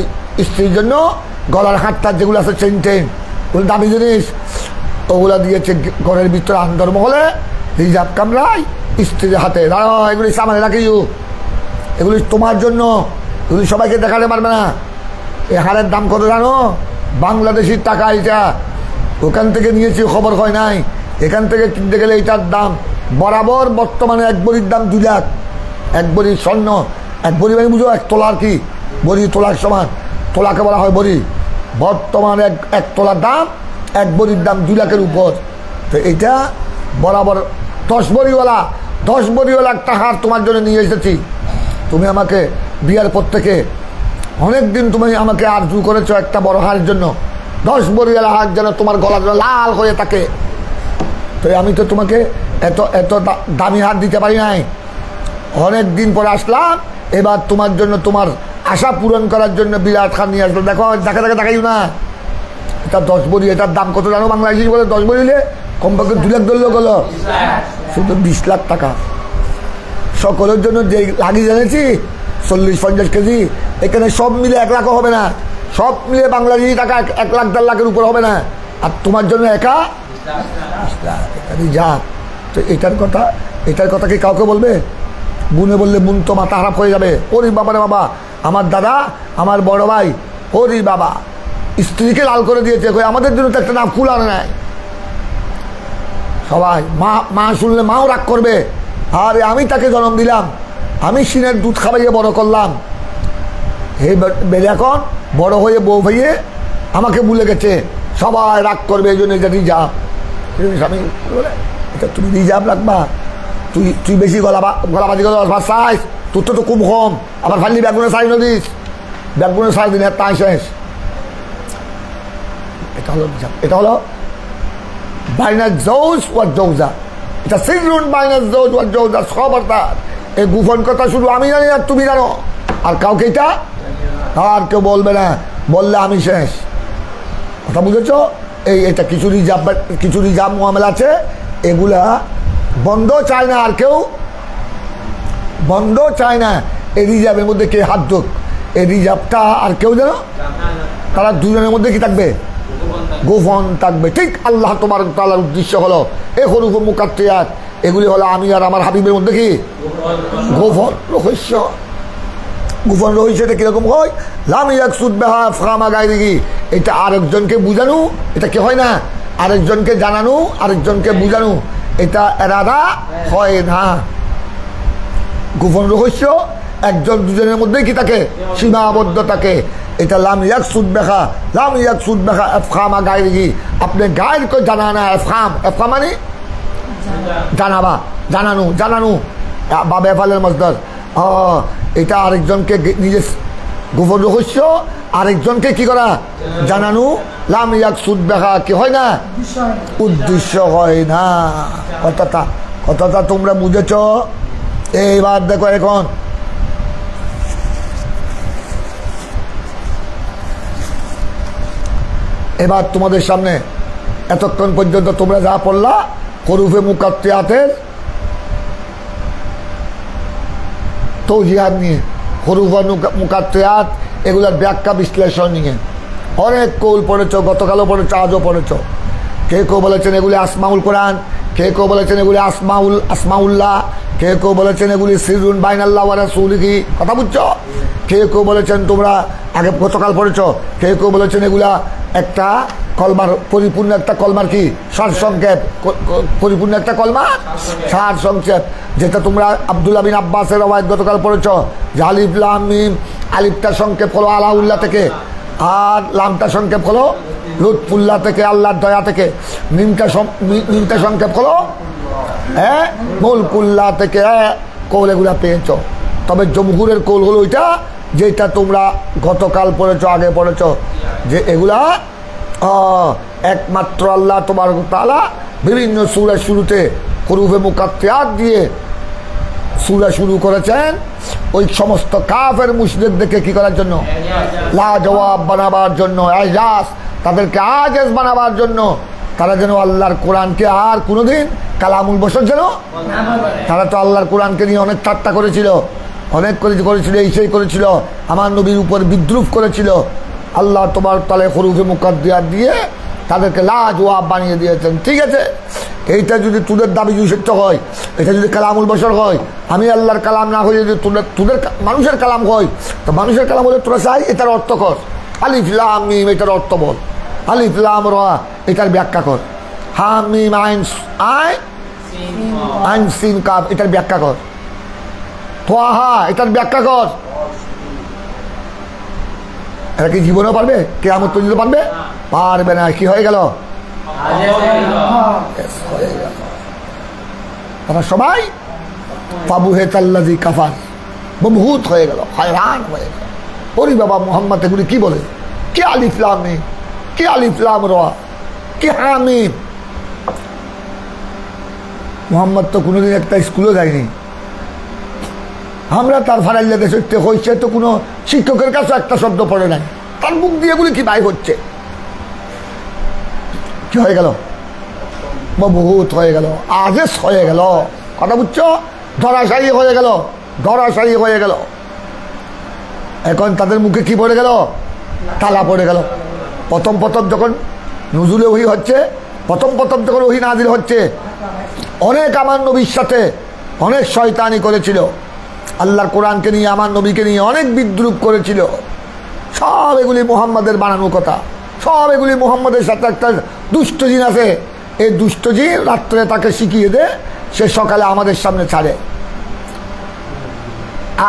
স্ত্রীর জন্য গলার হাতটার যেগুলো আছে চেন টেন, ওগুলো দামি জিনিস, ওগুলা দিয়েছে ঘরের ভিতরে আন্দরমহলে রিজার্ভ কামরায় স্ত্রীর হাতে। দাঁড়াও, এগুলি সামানে রাখিও, এগুলি তোমার জন্য, এগুলি সবাইকে দেখাতে পারবে না। এই হারের দাম কত জানো? বাংলাদেশির টাকা এটা, ওখান থেকে নিয়েছি খবর হয় নাই, এখান থেকে কিনতে গেলে এটার দাম বরাবর বর্তমানে এক বড়ির দাম 2 লাখ। এক বড়ি স্বর্ণ, এক বড়ি মানে বুঝো 1 তোলার কি, বড়ি তোলার সমান, তোলাকে বলা হয় বড়ি। বর্তমানে এক তোলার দাম, এক বড়ির দাম 2 লাখের উপর। তো এটা বরাবর 10 বড়িওয়ালা একটা হার তোমার জন্য নিয়ে এসেছি। তুমি আমাকে বিয়ার পর থেকে অনেক দিন তুমি আমাকে আরজু করেছো একটা বড় হারের জন্য, 10 বড়িওয়ালা হার যেন তোমার গলা লাল হয়ে থাকে। তো আমি তো তোমাকে এত দামি হার দিতে পারি নাই, অনেক দিন পরে আসলাম, এবার তোমার জন্য তোমার আশা পূরণ করার জন্য বিরাট হার নিয়ে আসলো। দেখো, দেখাইও না, এটা 10 বড়ি। এটার দাম কত জানো? বাংলাদেশি বলে 10 বড়ি হলে কমপক্ষে 2 লাখ ধরলেও গেল, শুধু 20 লাখ টাকা। সকলের জন্য যে লাগি জেনেছি 40-50 কেজি, এখানে সব মিলে 1 লাখও হবে না, সব মিলে বাংলাদেশি টাকা 1 লাখ 1.5 লাখের উপর হবে না। আর তোমার জন্য একা 20 লাখ, যা। তো এটার কথা কি কাউকে বলবে? বুনে বললে বুন তো মাথা খারাপ হয়ে যাবে। ওরে বাবা রে বাবা, আমার দাদা, আমার বড় ভাই, ওরে বাবা, স্ত্রীকে লাল করে দিয়েছে, আমাদের জন্য তো একটা নাম ফুল আনে নাই। সবাই মা শুনলে মাও রাগ করবে, আরে আমি তাকে জন্ম দিলাম, আমি সিনের দুধ খাওয়াইয়ে বড় করলাম, এই বেলে এখন বড় হয়ে বউ ভাইয়ে আমাকে ভুলে গেছে, সবাই রাগ করবে। এই জন্য এটা রিজার্ভ। স্বামী বলে এটা তুমি রিজার্ভ রাখবা, তুই বেশি গলাবাজি করো, সাইজ তোর তো খুব কম, আবার ফাইলি ব্যাগগুলো সাইজ নদিস, ব্যাগগুলো সাইজ দিন তাই শেষ। এটা হলো বাইনার জৌজ ওয়ার জৌজা, এটা সিরুন বাইনার জৌজ ওয়ার জৌজা, সব অর্থাৎ এই গোপন কথা শুধু আমি জানি আর তুমি জানো, আর কাউকে এটা আর কেউ বলবে না, বললে আমি শেষ। কথা বুঝেছ? এটা কিছু রিজার্ভ মামলা আছে, এগুলা বন্ধ চায় না, আর কেউ বন্ধ চায় না। এই রিজার্ভের মধ্যে কে হাত ধুক, এই রিজার্ভটা আর কেউ যেন, তারা দুজনের মধ্যে কি থাকবে? গোপন থাকবে। ঠিক আল্লাহ তাবারক ওয়া তাআলার উদ্দেশ্য হলো এই হুরুফ মুকাত্তায়াত, এগুলি হলো আমি আর আমার হাবিবের মধ্যে কি গোপন রহস্য। গোপন রহস্যটা কিরকম হয়? লাম ইয়াকসুদ বিহা ফামা গায়রিহি, এটা আরেকজনকে বুঝানো, এটা কি হয় না? আরেকজনকে জানানো, আরেকজনকে বুঝানো, এটা এরাদা হয় না। গোপন রহস্য একজন দুজনের মধ্যেই কি থাকে? সীমাবদ্ধ থাকে। এটা লাম ইয়াকসুদ বিহা ফামা গায়রিহি, আপনি গায়রকে জানানা। এফহাম মানে জানাবা, জানানো বা বেফালের মজদার। এটা আরেকজনকে নিজের গোপন রহস্য আরেকজনকে কি করা? জানানো। লাম ইয়াকসুদ বিহা কি হয় না? উদ্দেশ্য হয় না। কথাটা তোমরা বুঝেছ? এইবার দেখো, এখন এবার তোমাদের সামনে এতক্ষণ পর্যন্ত তোমরা যা পড়লা হুরুফে মুকাত্তায়াতের তৌজিহাত নিয়ে, হুরুফে মুকাত্তায়াত এগুলোর ব্যাখ্যা বিশ্লেষণ নিয়ে অনেক কৌল পড়েছ, গতকালও পড়েছ, আজও পড়েছ। কেউ বলেছেন এগুলি আসমাউল কোরআন, কেউ বলেছেন এগুলি আসমাউল্লাহ, কেউ বলেছেন এগুলি সিরুন বাইনাল্লাহ ওয়া রাসূলিহি। কথা বুঝছো? কেউ বলেছেন, তোমরা আগে গতকাল পড়েছ, কেউ বলেছেন এগুলা একটা কলমার পরিপূর্ণ একটা কলমার কি সারসংক্ষেপ, পরিপূর্ণ একটা কলমা সারসংক্ষেপ, যেটা তোমরা আব্দুল্লাহ বিন আব্বাসের রওয়ায়াত গতকাল পড়েছ যে আলিফ লাম মিম, আলিফটা সংক্ষেপ হলো আলাউল্লাহ থেকে, আর লামটা সংক্ষেপ হলো লুৎফুল্লাহ থেকে, আল্লাহর দয়া থেকে, মিমটা সংক্ষেপ হলো হ্যাঁ মুলকুল্লাহ থেকে কৌল এগুলা পেয়েছ। তবে জমহুরের কৌল হলো ওইটা যেটা তোমরা গতকাল পড়েছ, আগে পড়েছ, যে এগুলা একমাত্র আল্লাহ তাবারক ওয়া তাআলা বিভিন্ন সূরার শুরুতে হুরুফে মুকাত্তায়াত দিয়ে সূরা শুরু করেছেন ওই সমস্ত কাফের মুশরিকদেরকে কি করার জন্য? লাজবাব বানাবার জন্য, এজাজ, তাদেরকে আজেজ বানাবার জন্য, তারা যেন আল্লাহর কোরআনকে আর কোনোদিন কালামুল বশর যেন, তারা তো আল্লাহর কোরআনকে নিয়ে অনেক ঠাট্টা করেছিল, অনেক করেছিল, এই সেই করেছিল, আমার নবীর উপর বিদ্রুপ করেছিল। আল্লাহ তোমার তালে হুরুফে মুকাদ্দিয়াত দিয়ে তাদেরকে লাজওয়াব বানিয়ে দিয়েছেন। ঠিক আছে, এইটা যদি তোদের দাবি যদি সত্য হয়, এটা যদি কালামুল বশর হয়, আমি আল্লাহর কালাম না হয়ে যদি তোদের মানুষের কালাম হয়, তো মানুষের কালাম হলে তোরা চাই এটার অর্থ কর। আলিফ লাম মিম এটার অর্থ বল, আলিফ লাম রা এটার ব্যাখ্যা কর, হা মিম আইন আইন সিন কাফ এটার ব্যাখ্যা কর, তোহা এটার ব্যাখ্যা কর। এরা কি জীবনেও পারবে? কিয়ামত পর্যন্ত পারবে? পারবে না। কি হয়ে গেল? তারা সবাই ফাবুহেতাল্লাযী কাফার, বমহুত হয়ে গেল, হয়রান হয়ে গেল। ওরে বাবা, মুহাম্মদ এগুলি কি বলে? কি আলিফ লাম মিম, কি আলিফ লাম রা, কি হামিম। মুহাম্মদ তো কোনোদিন একটা স্কুলও যায়নি। আমরা তার ফারাইল্লা দেশে হয়েছে তো কোনো শিক্ষকের কাছে একটা শব্দ পড়ে নাই, তার মুখ দিয়ে এগুলি কি বাই হচ্ছে? কি হয়ে গেল? বহুত হয়ে গেল, আজেস হয়ে গেল। কথা বুঝছো? ধরাশায়ী হয়ে গেল, ধরাশায়ী হয়ে গেল। এখন তাদের মুখে কি পড়ে গেল? তালা পড়ে গেল। প্রথম যখন নুজুলে ওহী হচ্ছে, প্রথম যখন ওহী নাজিল হচ্ছে, অনেক আমার নবীর সাথে অনেক শয়তানি করেছিল, আল্লাহর কোরআনকে নিয়ে আমার নবীকে নিয়ে অনেক বিদ্রুপ করেছিল। সব এগুলি মুহাম্মাদের বানানো কথা, সব এগুলি মুহাম্মাদের সাথে একটা দুষ্ট জিন আছে, এই দুষ্ট জিন রাত্রে তাকে শিখিয়ে দে, সে সকালে আমাদের সামনে ছাড়ে।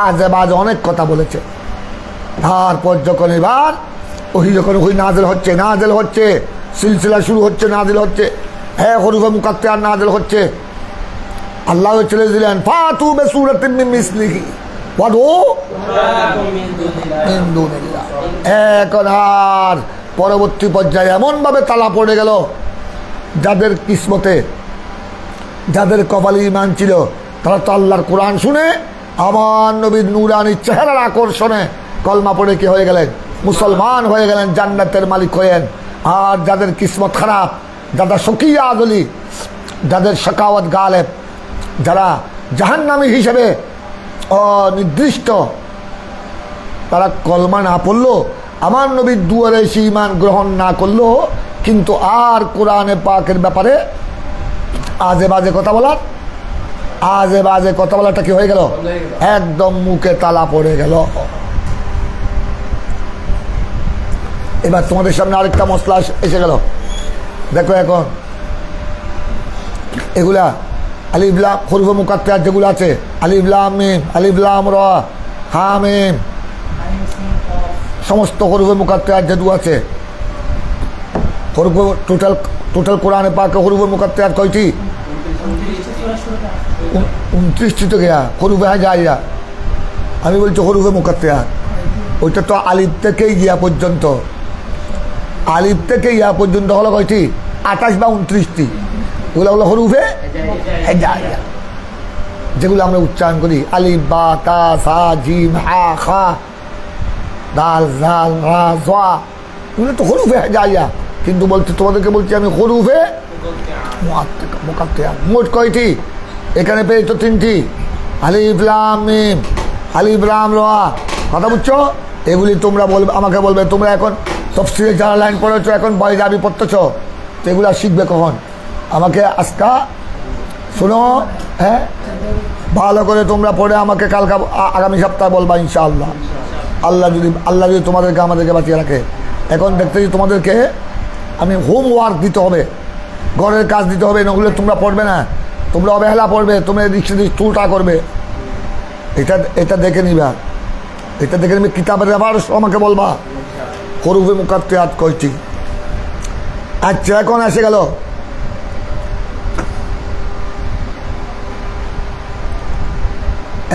আজ অনেক কথা বলেছে। তারপর যখন এবার যখন ওই নাজেল হচ্ছে, সিলসিলা শুরু হচ্ছে, নাজেল হচ্ছে, হ্যাঁ হুরুফে মুকাত্তায়াত নাজেল হচ্ছে, আল্লাহ চলে দিলেন ফাতু বিসূরাতিন মিন মিসলিহি ওয়াদউ মিন দুনিল্লাহ। এখন আর পরবর্তী পর্যায়ে এমনভাবে তালা পড়ে গেল, যাদের কিসমতে, যাদের কপালে ঈমান ছিল, তারা তো আল্লাহর কোরআন শুনে আমার নবীর নূরানী চেহারার আকর্ষণে কলমা পড়ে কি হয়ে গেলেন? মুসলমান হয়ে গেলেন, জান্নাতের মালিক হয়েন। আর যাদের কিসমত খারাপ, যাদের শকিয়া আদলি, যাদের শাকাওয়াত গালেব, যারা জাহান্নামী হিসেবে অনির্দিষ্ট, তারা কলমা না পড়লো, আমার নবীর দুয়ারে এসে ঈমান গ্রহণ না করলো, কিন্তু আর কোরআনে পাকের ব্যাপারে আজে বাজে কথা বলাটা কি হয়ে গেল? একদম মুখে তালা পড়ে গেল। এবার তোমাদের সামনে আরেকটা মশলা এসে গেল। দেখো এখন এগুলা আলিফ লাম হুরুফে মুকাত্তায়াত যেগুলো আছে, আলিফ লাম মিম, আলিফ লাম রা, হা মিম, সমস্ত হুরুফে মুকাত্তায়াত যেগুলো আছে, টোটাল কোরআনে পাকে হুরুফে মুকাত্তায়াত কয়টি? 29টি তো গেয়া হুরুফে হাজাইয়া। আমি বলছি হুরুফে মুকাত্তায়াত, ওইটা তো আলিফ থেকে ইয়া পর্যন্ত, আলিফ থেকে ইয়া পর্যন্ত হলো কয়টি? 28 বা 29টি। ওগুলো হলো হুরুফে হাজাইয়া, যেগুলো আমরা উচ্চারণ করি, আলিফ বা তা সা জিম হা খা দাল জাল রা জা, এগুলো তো হুরুফে হাজাইয়া। কিন্তু বলতে তোমাদেরকে বলছি আমি হুরুফে মুকাত্তায়াত। মোট কয়টি? এখানে পেয়েছ 3টি, আলিফ লাম মিম, আলিফ লাম রা। কথা বুঝছো? এগুলি তোমরা বলবে, আমাকে বলবে তোমরা এখন তাফসীরে যারা লাইন পড়েছো, এখন বয় যাবি পড়তেছ, তো এগুলো শিখবে কখন? আমাকে আজকা শোনো, হ্যাঁ ভালো করে তোমরা পড়ে আমাকে কালকে আগামী সপ্তাহে বলবা ইনশাআল্লাহ। আল্লাহ যদি তোমাদেরকে আমাদেরকে বাঁচিয়ে রাখে। এখন দেখতেছি তোমাদেরকে আমি হোমওয়ার্ক দিতে হবে, ঘরের কাজ দিতে হবে, নগুলো তোমরা পড়বে না, তোমরা অবহেলা পড়বে, তোমরা এদিক সেদিক টুলটা করবে। এটা দেখে নিবা, এটা দেখে নিবে, কিতাবের ব্যাপার আমাকে বলবা হুরুফে মুকাত্তায়াত কয়টি। আচ্ছা এখন এসে গেল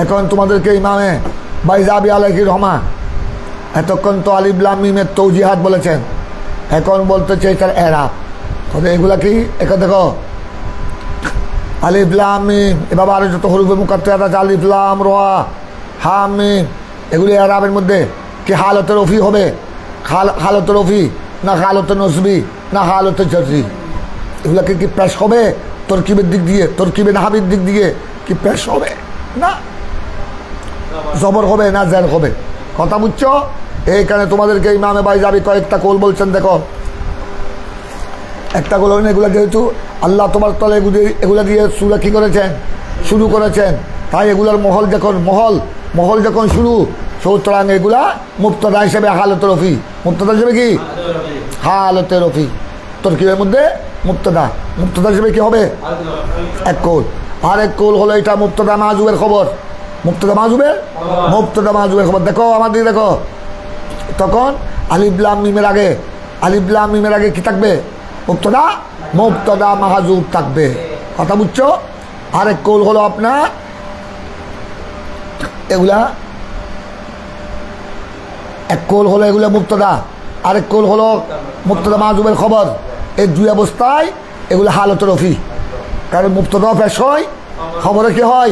এখন তোমাদেরকে ইমামে বাইজাবি আলাইহির রহমা এতক্ষণ তো আলিফ লাম মিমের তৌজিহাত বলেছেন, এখন বলতে চাই তার এরাব। এগুলা কি? এখন দেখো আলিফ লাম মিম, এভাবে আরো যত হরুফে মুকাত্তারাত আছে আলিফ লাম র হা মিম, এগুলি এরাবের মধ্যে কি হালতে রফি হবে, হালতে রফি না হালতে নসবি না হালতে জররি? এগুলাকে কি পেশ হবে তরকিবের দিক দিয়ে, তরকিবে নাহাবির দিক দিয়ে কি পেশ হবে না জবর হবে না জের হবে? কথা বুঝছো? এইখানে তোমাদেরকে ইমামে বাইজাবি কয়েকটা কোল বলছেন। দেখো একটা কোল এগুলা যেহেতু আল্লাহ তোমার তলে এগুলা দিয়ে সূরা কি করেছেন, শুরু করেছেন, তাই এগুলার মহল যখন শুরু, সুতরাং এগুলা মুবতাদা হিসেবে হালতে রফি, মুবতাদা হিসেবে কি হালতে রফি, তরকিবের মধ্যে মুবতাদা হিসেবে কি হবে এক কোল। আর এক কোল হলো এটা মুবতাদা মাহজুবের খবর, মুবতাদা মাহজুবের খবর। দেখো আমাদের দেখো তখন আলিফ লাম মিমের আগে কি থাকবে? মুবতাদা মাহজুব থাকবে। কথা বুঝছো? আরেক কৌল হলো আপনার এগুলা, এক কৌল হলো এগুলা মুবতাদা, আরেক কৌল হলো মুবতাদা মাহজুবের খবর। এই দুই অবস্থায় এগুলো হালতে রফি, কারণ মুবতাদা পেশ হয়, খবরে কি হয়।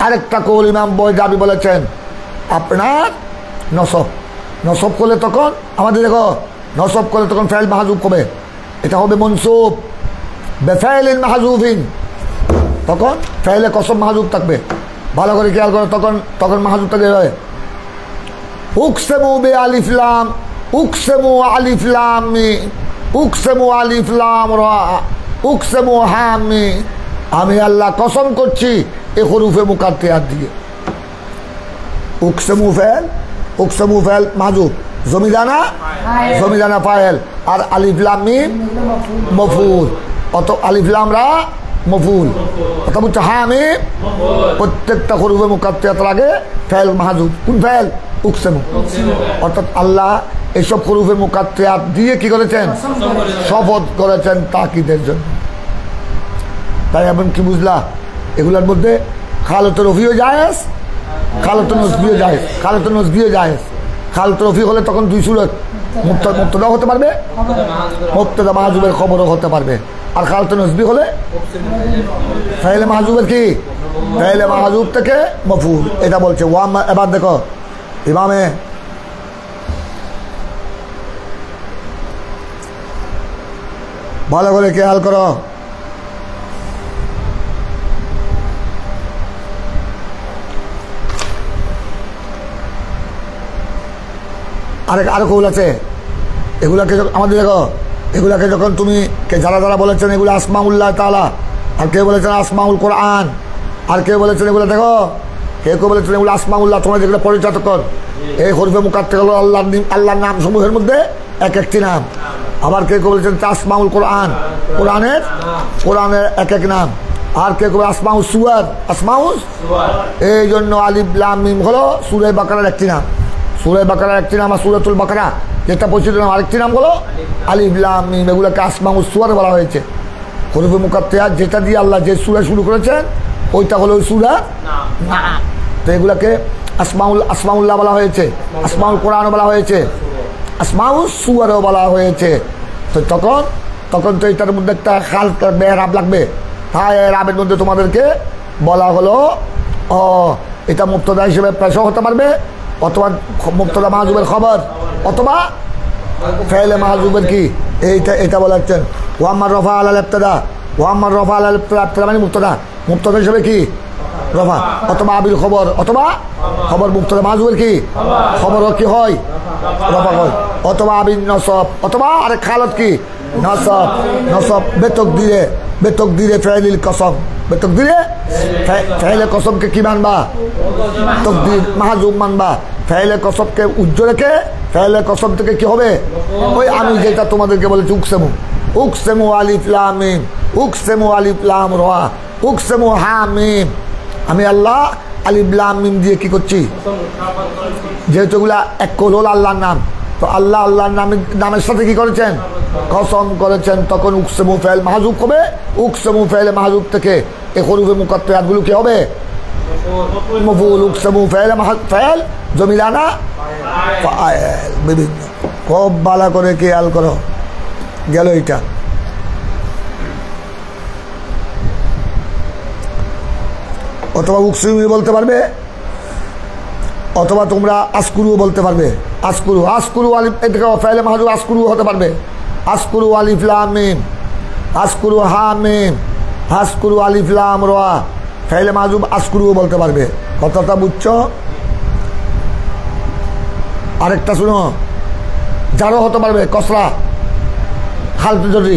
আরেকটা কৌল ইমাম বাইজাবি বলেছেন আপনার নসব করলে তখন আমাদের দেখো নসব করলে তখন ফাইল মাহজুব হবে, এটা হবে মনসুব বেফাইলিন মাহজুবিন, তখন ফাইলে কসম মাহজুব থাকবে। ভালো করে খেয়াল করো, তখন মাহজুব থাকবে উকসেমু বে আলিফ লাম, উকসেমু আলিফ লাম মিম, উকসেমু আলিফ লাম রা, উকসেমু হা মিম, আমি আল্লাহ কসম করছি এই হরুফে মুকাত্তারাত দিয়ে। উকসেমু ফেল মাহজুব, জমিদানা ফাইল, আর আলিফ লাম মিম মফউল, অত আলিফ লাম রা মফউল। কথা বুঝছো? হা মিম প্রত্যেকটা হরুফে মুকাত্তারাতের আগে ফাইল মাহজুব। কোন ফাইল? উকসেমু। অর্থাৎ আল্লাহ এইসব হরুফে মুকাত্তারাত দিয়ে কি করেছেন? শপথ করেছেন তাকিদের জন্য। তাই এখন কি বুঝলা? এগুলোর মধ্যে খালতে রফিও জায়েজ, খালতে নসবিও জায়েজ। খালতে রফি হলে তখন দুই সুরত, মুবতাদাও হতে পারবে, মুবতাদা মাহজুবের খবরও হতে পারবে। আর খালতে নসবি হলে ফাইলে মাহজুবের কি, ফাইলে মাহজুব থেকে মফউল, এটা বলছে। এবার দেখো ইমামে ভালো করে খেয়াল করো, আরো কৌল আছে। এগুলাকে আমাদের দেখো, এগুলাকে যখন তুমি যারা বলেছেন এগুলো আসমাউল্লাহ তাআলা, আর কেউ বলেছেন আসমাউল কোরআন, আর কেউ বলেছেন এগুলো দেখো, কেউ বলেছেন এগুলো আসমাউল্লাহ, তোমরা যেগুলো পরিচালক কর, এই হরফে মুকাত্তারাত হলো আল্লাহর নাম সমূহের মধ্যে এক একটি নাম। আবার কেউ বলেছেন আসমাউল কোরআন, কোরআনের এক এক নাম। আর কেউ আসমাউল সুয়ার, এই জন্য আলিফ লাম মিম হলো সূরা বাকারার একটি নাম, সূরা বাকারার একটি নাম। আর সূরাতুল বাকারা যেটা পরিচিত নাম, আরেকটি নাম হলো আলিফ লাম মিম। এগুলোকে আসমাউল সুয়ার বলা হয়েছে। হরফে মুকাত্তারাত যেটা দিয়ে আল্লাহ যে সূরা শুরু করেছেন ওইটা হলো ওই সূরা নাম। তো এগুলোকে আসমাউল্লাহ বলা হয়েছে, আসমাউল কোরআনও বলা হয়েছে, আসমাউল সুয়ারও বলা হয়েছে। তো তখন তো এটার মধ্যে একটা খাল এরাব লাগবে। তাই এরাবের মধ্যে তোমাদেরকে বলা হলো এটা মুবতাদা হিসেবে পেশও হতে পারবে, অথবা মুবতাদা মাহজুবের খবর, অথবা ফাইলে মাহজুবের কি, এটা বলাচ্ছেন। ওয়াম্মার রফা আলাল ইবতিদা, ওয়াম্মার রফা আলাল ইবতিদা মানে মুবতাদা হিসেবে কি রফা, অথবা আবিল খবর, অথবা খবর মুবতাদা মাহজুবের কি খবরও কি হয় রফা হয়, অথবা আবিল নসব, অথবা আরেক খালত কি নসব বেতক দিলে ফাইলিল কসম, বেতক দিলে ফাইলে কসমকে কি মানবা? তকদির মাহজুব মানবা। ফাইলে কসমকে উজ্জ্ব রেখে ফাইলে কসম থেকে কি হবে? ওই আমি যেটা তোমাদেরকে বলেছি উকসেমু আলিফ লাম মিম, উকসেমু আলিফ লাম রা, উকসেমু হা মিম, আমি আল্লাহ আলিফ লাম মিম দিয়ে কি করছি? যেহেতু এগুলা এক কৌল হল আল্লাহর নাম, তো আল্লাহর নামের সাথে কি করেছেন? কসম করেছেন। তখন উকসেমু ফাইল মাহজুব হবে, উকসেমু ফাইলে মাহজুব থেকে এই হরফে মুকাত্তারাতগুলো কি হবে? মফুল উকসমু ফাইল জমিলানা ফাইল বিভিন্ন খুব ভালো করে খেয়াল করো গেল এটা অথবা উকসুমি বলতে পারবে অথবা তোমরা আসকুরু বলতে পারবে আসকুরু আসকুরু আলিফ এটাকে ফাইলে মাহজুব আসকুরু হতে পারবে আসকুরু আলিফ লাম মিম আসকুরু হা মিম আসকুরু আলিফ লাম রা ফাইলে মাহজুব আসকুরু বলতে পারবে কথাটা বুঝছো আরেকটা শুনো যারও হতে পারবে কসরা খালতে জরি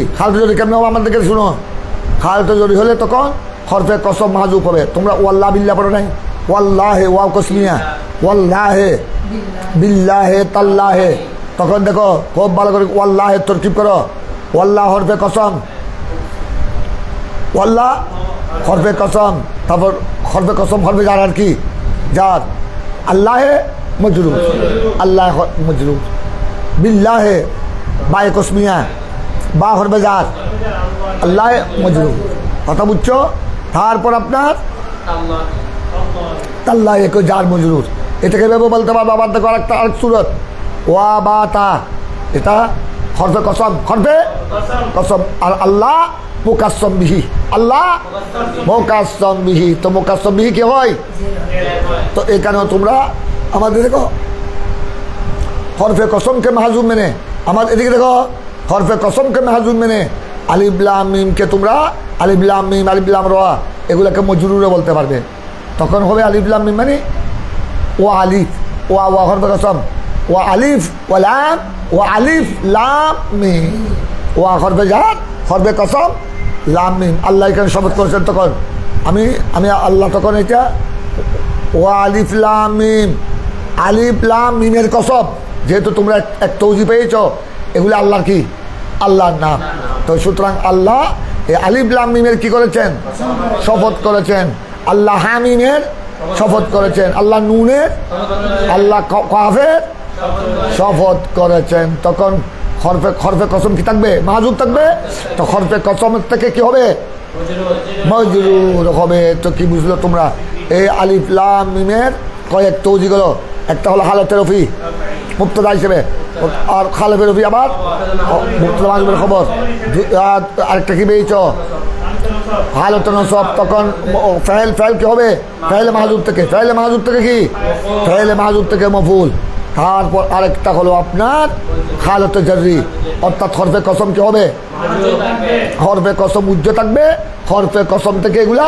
কেমন হবে আমাদেরকে শুনো খালতে জরি হলে তখন হরফে কসম মাহজুব হবে তোমরা ওয়াল্লাহ বিল্লাহ পড়ো নাই ওয়াল্লাহে ওয়াও কসমিয়া ওয়াল্লাহে বিল্লাহে তাল্লাহে তখন দেখো খুব ভালো করে ওয়াল্লাহে তরকিব করো ওয়াল্লাহ হরফে কসম ওয়াল্লাহ হরফে কসম তারপর হরফে কসম হরফে জার আর কি জার আল্লাহে মজরুর আল্লাহ মজরুর বিল্লাহে বায়ে কসমিয়া বা হরফে জার আল্লাহে মজরুর কথা বুঝছো তারপর আপনার তাল্লাহ এক জার মজরুর এটাকে ভেবে বলতে পারবো আবার দেখো আরেকটা আরেক সুরত ওয়া বা তা এটা হরফে কসম হরফে কসম আর আল্লাহ মুকাসম বিহি আল্লাহ মুকাসম বিহি তো মুকাসম বিহি কি হয় তো এখানেও তোমরা আমাদের দেখো হরফে কসমকে মাহজুব মেনে আমার এদিকে দেখো হরফে কসমকে মাহজুব মেনে আলিফ লাম মিমকে তোমরা আলিফ লাম মিম আলিফ লাম রা এগুলোকে মজরুরে বলতে পারবে তখন হবে আলিফ লাম মিম মানে ও আলিফ ওয়া ওয়া হরফে কসম ওয়া আলিফ ওয়া লাম ওয়া আলিফ লাম মিম ওয়া হরফে জার হরফে কসম লাম মিম আল্লাহ এখানে শপথ করেছেন তখন আমি আল্লাহ তখন এটা ওয়া আলিফ লাম মিম আলিফ লাম মিমের কসম যেহেতু তোমরা এক তৌজি পেয়েছ এগুলো আল্লাহর কি আল্লাহর নাম তো সুতরাং আল্লাহ এই আলিফ লাম মিমের কি করেছেন শপথ করেছেন আল্লাহ হামিমের শপথ করেছেন আল্লাহ নুনের আল্লাহ কাফের শপথ করেছেন তখন হরফে কসম কি থাকবে মাহজুব থাকবে তো হরফে কসমের থেকে কি হবে মজরুর হবে তো কি বুঝলো তোমরা এই আলিফ লাম মিমের কয়েক তৌজি গুলো একটা হলো হালতে রফি মুক্তদা হিসেবে আর খালেফে রফি আবার মুক্তদা মাহজুবের খবর আরেকটা কি পেয়েছ হালতে নসব তখন ফাইল কি হবে ফাইলে মাহজুব থেকে কি ফাইলে মাহজুব থেকে মফুল তারপর আরেকটা হলো আপনার হালতে জারি অর্থাৎ হরফে কসম কি হবে হরফে কসম উজ্জ থাকবে হরফে কসম থেকে এগুলা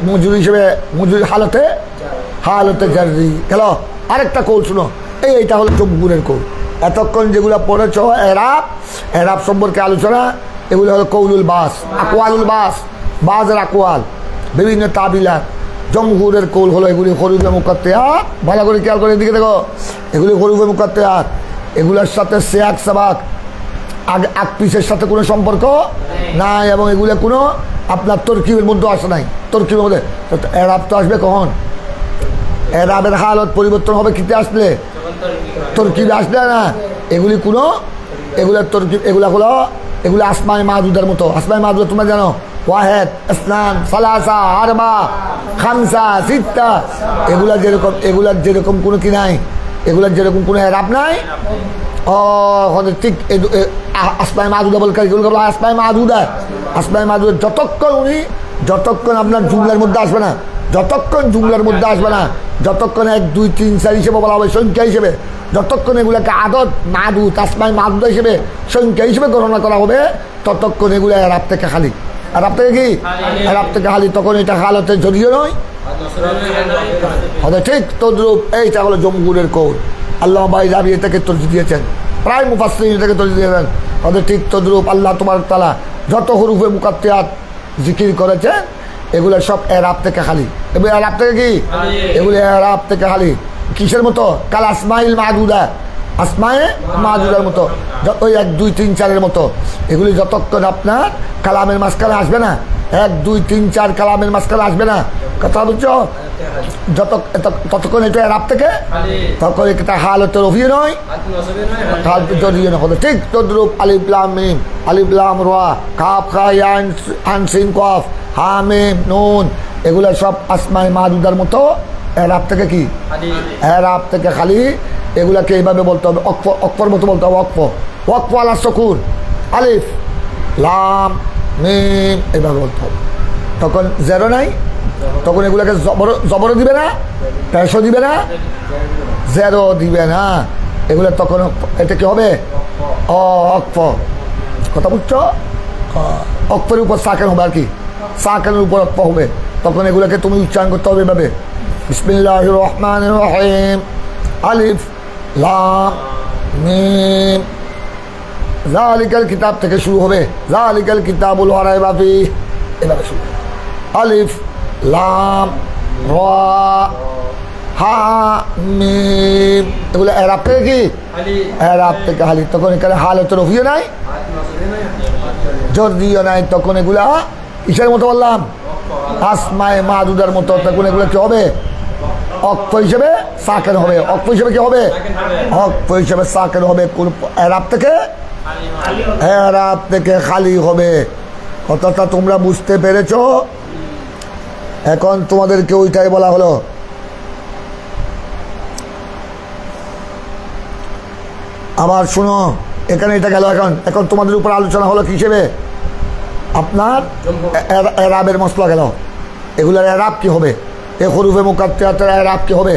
মজুর হিসেবে মজুর হালতে জারি গেল আরেকটা কৌল শুনো এইটা হলো জমহুরের কৌল এতক্ষণ যেগুলো পড়েছ এরাব সম্পর্কে আলোচনা এগুলো হলো কৌলুল বাস আকওয়ালুল বাসের আকওয়াল বিভিন্ন তাবিলাত জমহুরের কৌল হলো এগুলি হরুফে মুকাত্তায়াত ভালো করে খেয়াল করে দিকে দেখো এগুলি হরুফে মুকাত্তায়াত এগুলোর সাথে সেয়াক সাবাক আগ পিসের সাথে কোনো সম্পর্ক নাই এবং এগুলো কোনো আপনার তরকিবের মধ্যে আসে নাই তরকিবের মধ্যে এরাব তো আসবে কখন এরাবের হালত পরিবর্তন হবে কিতে আসলে তরকিবে আসলে না এগুলি কোনো এগুলোর তরকিব এগুলো হলো এগুলো আসমায়ে মাহদুদের মতো আসমায়ে মাহদুদ তোমরা জানো ওয়াহেদ ইসনান সালাসা আরবা খামসা সিত্তা এগুলার যেরকম কোনো কি নাই এগুলার যেরকম কোনো এরাব নাই ঠিক আসমায়ে মাহদুদা বলতে এগুলো হলো আসমায়ে মাহদুদ যতক্ষণ আপনার জুমলার মধ্যে আসবে না যতক্ষণ 1 2 3 4 হিসেবে বলা হবে সংখ্যা হিসেবে যতক্ষণ এগুলোকে আদত মাহদুদ আসমায়ে মাহদুদা হিসেবে সংখ্যা হিসেবে গণনা করা হবে ততক্ষণ এগুলো এরাব থেকে খালি এরাব থেকে কি এরাব থেকে খালি তখন এটা হালতে জড়িয়ে নয় ঠিক তদ্রুপ এইটা হলো জমহুরের কৌল আল্লাহ বাইজাবি এটাকে তরজি দিয়েছেন প্রায় মুফাসসিরিন এটাকে তরজি দিয়েছেন ঠিক তদ্রুপ আল্লাহ তাবারক তাআলা যত হুরুফে মুকাত্তায়াত জিকির করেছেন এগুলো সব এরাব থেকে খালি এগুলো এরাব থেকে কি এগুলো এরাব থেকে খালি কিসের মতো কাল আসমাইল মাহদুদা আসমায়ে মাহদুদার মতো ওই 1 2 3 4 এর মতো এগুলি যতক্ষণ আপনার কালামের মাঝখানে আসবে না 1 2 3 4 কালামের মাঝখানে আসবে না কথা বুঝছো ততক্ষণ এটা এরাব থেকে তখন এটা হালতে রফি নয় হালতে জড়িয়ে না হলো ঠিক তদ্রুপ আলিফ লাম মিম আলিফ লাম রা কাফ খা ইয়া আইন সিন কফ হা মিম নুন এগুলা সব আসমাই মাদুদার মতো এরাব থেকে কি এরাব থেকে খালি। এগুলাকে এইভাবে বলতে হবে, অক্ফর মতো বলতে হবে। ওয়াকফ আলা সুকুন, আলিফ লাম মিম এইভাবে বলতে হবে। তখন জেরো নাই, তখন এগুলাকে জবরও দিবে না, পেশও দিবে না, জেরো দিবে না। এগুলো তখন এটা কি হবে? অক্ফ। কথা বুঝছো? অক্ফের উপর সাকেন হবে আর কি, সাকেনের উপর অক্ফ হবে। তখন এগুলোকে তুমি উচ্চারণ করতে হবে এভাবে, বিসমিল্লাহির রহমানির রহিম, আলিফ লাম মিম। যালিকাল কিতাব থেকে শুরু হবে, যালিকাল কিতাবুল লা রাইবা ফীহ, এভাবে শুরু। আলিফ লাম রা হা মিম, এগুলো এরাব থেকে কি এরাব থেকে হালি। তখন এখানে হালতের রফিও নাই, জোর দিও নাই। তখন এগুলা কিসের মতো বললাম? আসমায়ে মাদুদার মতো। তখন এগুলো কি হবে? অক্ফ হিসেবে সাকেন হবে। অক্ফ হিসেবে কি হবে? অক্ফ হিসেবে সাকেন হবে। কোন এরাব থেকে? এরাব থেকে খালি হবে। কথাটা তোমরা বুঝতে পেরেছ? এখন তোমাদেরকে ওইটাই বলা হলো। আবার শুনো, এখানে এটা গেল। এখন তোমাদের উপর আলোচনা হলো কি হিসেবে? আপনার এরাবের মশলা গেল। এগুলার এরাব কি হবে? এ হরুফে মুকাত্তাতের এরাব কি হবে?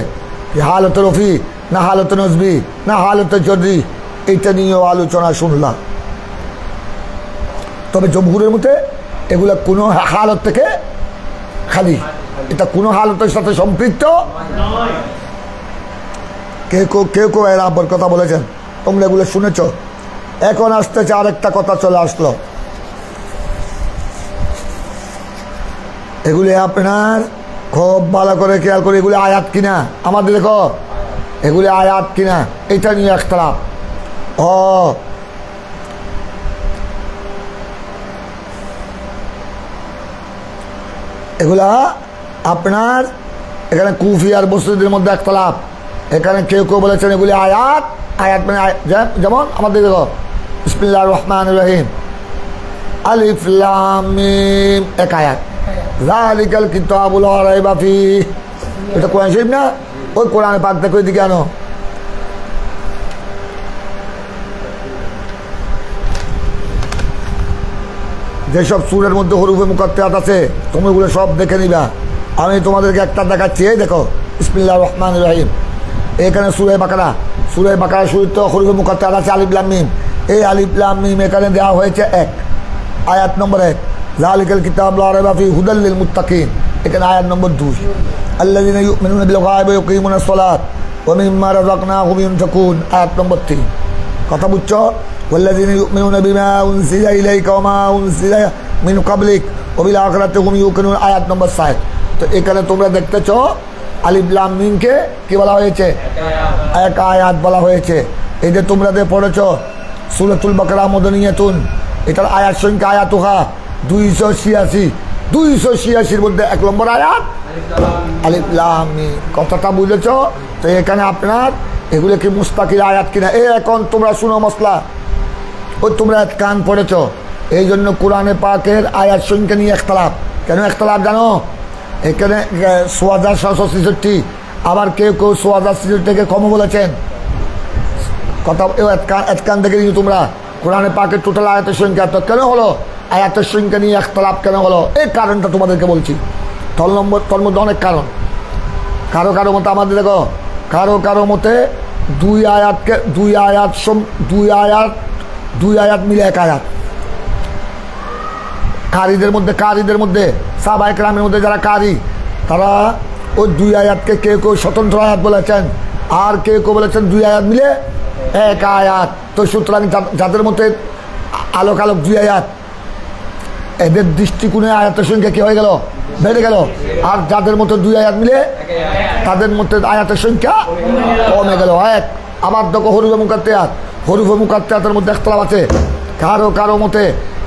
হালতে রফি না হালতে নজবি না হালতে জররি, এইটা নিয়েও আলোচনা শুনলাম। তবে জমহুরের মতে এগুলা কোনো হালত থেকে খালি, এটা কোনো হালতের সাথে সম্পৃক্ত। কেউ কেউ এরাবের কথা বলেছেন, তোমরা এগুলো শুনেছ। এখন আসতেছে আরেকটা কথা চলে আসলো। এগুলি আপনার খুব ভালো করে খেয়াল করে, এগুলি আয়াত কিনা আমাদের দেখো, এগুলি আয়াত কিনা এটা নিয়ে ইখতিলাফ। এগুলা আপনার এখানে কুফি আর বসরিদের মধ্যে ইখতিলাফ। এখানে কেউ কেউ বলেছেন এগুলি আয়াত। আয়াত মানে যেমন আমাদের দেখো, বিসমিল্লাহির রহমানির রহিম, আলিফ লাম মিম, এক আয়াত। যালিকাল কিতাবু লা রাইবা ফীহ, এটা কোরআন শরীফ না? ওই কোরআনে পাক দেখো, এদিকে আনো। যেসব সূরার মধ্যে হরুফে মুকাত্তাত আছে তোমরা ওগুলো সব দেখে নিবা। আমি তোমাদেরকে একটা দেখাচ্ছি। এই দেখো, বিসমিল্লাহির রহমানির রহিম, এখানে সূরা বাকারা। সূরা বাকারা শুরুতে হরুফে মুকাত্তাত আছে আলিফ লাম মিম। এই আলিফ লাম মিম এখানে দেওয়া হয়েছে এক, আয়াত নম্বর 1। যালিকাল কিতাবু লা রাইবা ফীহি হুদাল লিল মুত্তাকিন, এখানে আয়াত নম্বর 2। আল্লাযীনা ইউমিনুনা বিল গায়বি ওয়া ইয়াকিমুনাস সালাত ওয়া মিম্মা রাযাকনাহুম ইউনফিকুন, আয়াত নম্বর 3। কথা বুঝছো? ওয়াল্লাযীনা ইউমিনুনা বিমা উনজিলা ইলাইকা ওয়া মা উনজিলা মিন ক্বাবলিক ওয়া বিল আখিরাতি হুম ইউকিনুন, আয়াত নম্বর 7। তো এখানে তোমরা দেখতেছো আলিফ লাম মিমকে কি বলা হয়েছে? এক আয়াত বলা হয়েছে। এই যে তোমরা যে পড়েছো সূরাতুল বাকারা মদনিয়াতুন, এটার আয়াত সংখ্যা আয়াতুহা 286। 286-র মধ্যে 1 নম্বর আয়াত আলিফ লাম মিম। কথাটা বুঝেছ? তো এখানে আপনার এগুলো কি মুস্তাকিল আয়াত কিনা? এখন তোমরা শুনো মশলা। ওই তোমরা কান পড়েছ, এই জন্য কোরআনে পাকের আয়াত সংখ্যা নিয়ে ইখতিলাফ। কেন ইখতিলাফ জানো? এখানে 6766, আবার কেউ কেউ 6766 থেকে কম বলেছেন। কথা কান দেখে নিও তোমরা। কোরআনে পাকের টোটাল আয়াতের সংখ্যা তো কেন হলো? আয়াতের সংখ্যা নিয়ে ইখতিলাফ কেন হলো? এই কারণটা তোমাদেরকে বলছি। তোর মধ্যে অনেক কারণ। কারো মতে আমাদের দেখো, কারো মতে দুই আয়াত মিলে এক আয়াত। কারীদের মধ্যে সাহাবায়ে কেরামের মধ্যে যারা কারী, তারা ওই 2 আয়াতকে কেউ কেউ স্বতন্ত্র আয়াত বলেছেন, আর কেউ কেউ বলেছেন 2 আয়াত মিলে এক আয়াত। তো সুতরাং যাদের মধ্যে আলোক 2 আয়াত, এদের দৃষ্টিকোণে আয়াতের সংখ্যা কি হয়ে গেল? বেড়ে গেল। আর যাদের মধ্যে 2 আয়াত মিলে তাদের মধ্যে আয়াতের সংখ্যা কমে গেল। আবার দেখো হরুফে মুকাত্তাতের মধ্যে ইখতিলাফ আছে। কারো মতে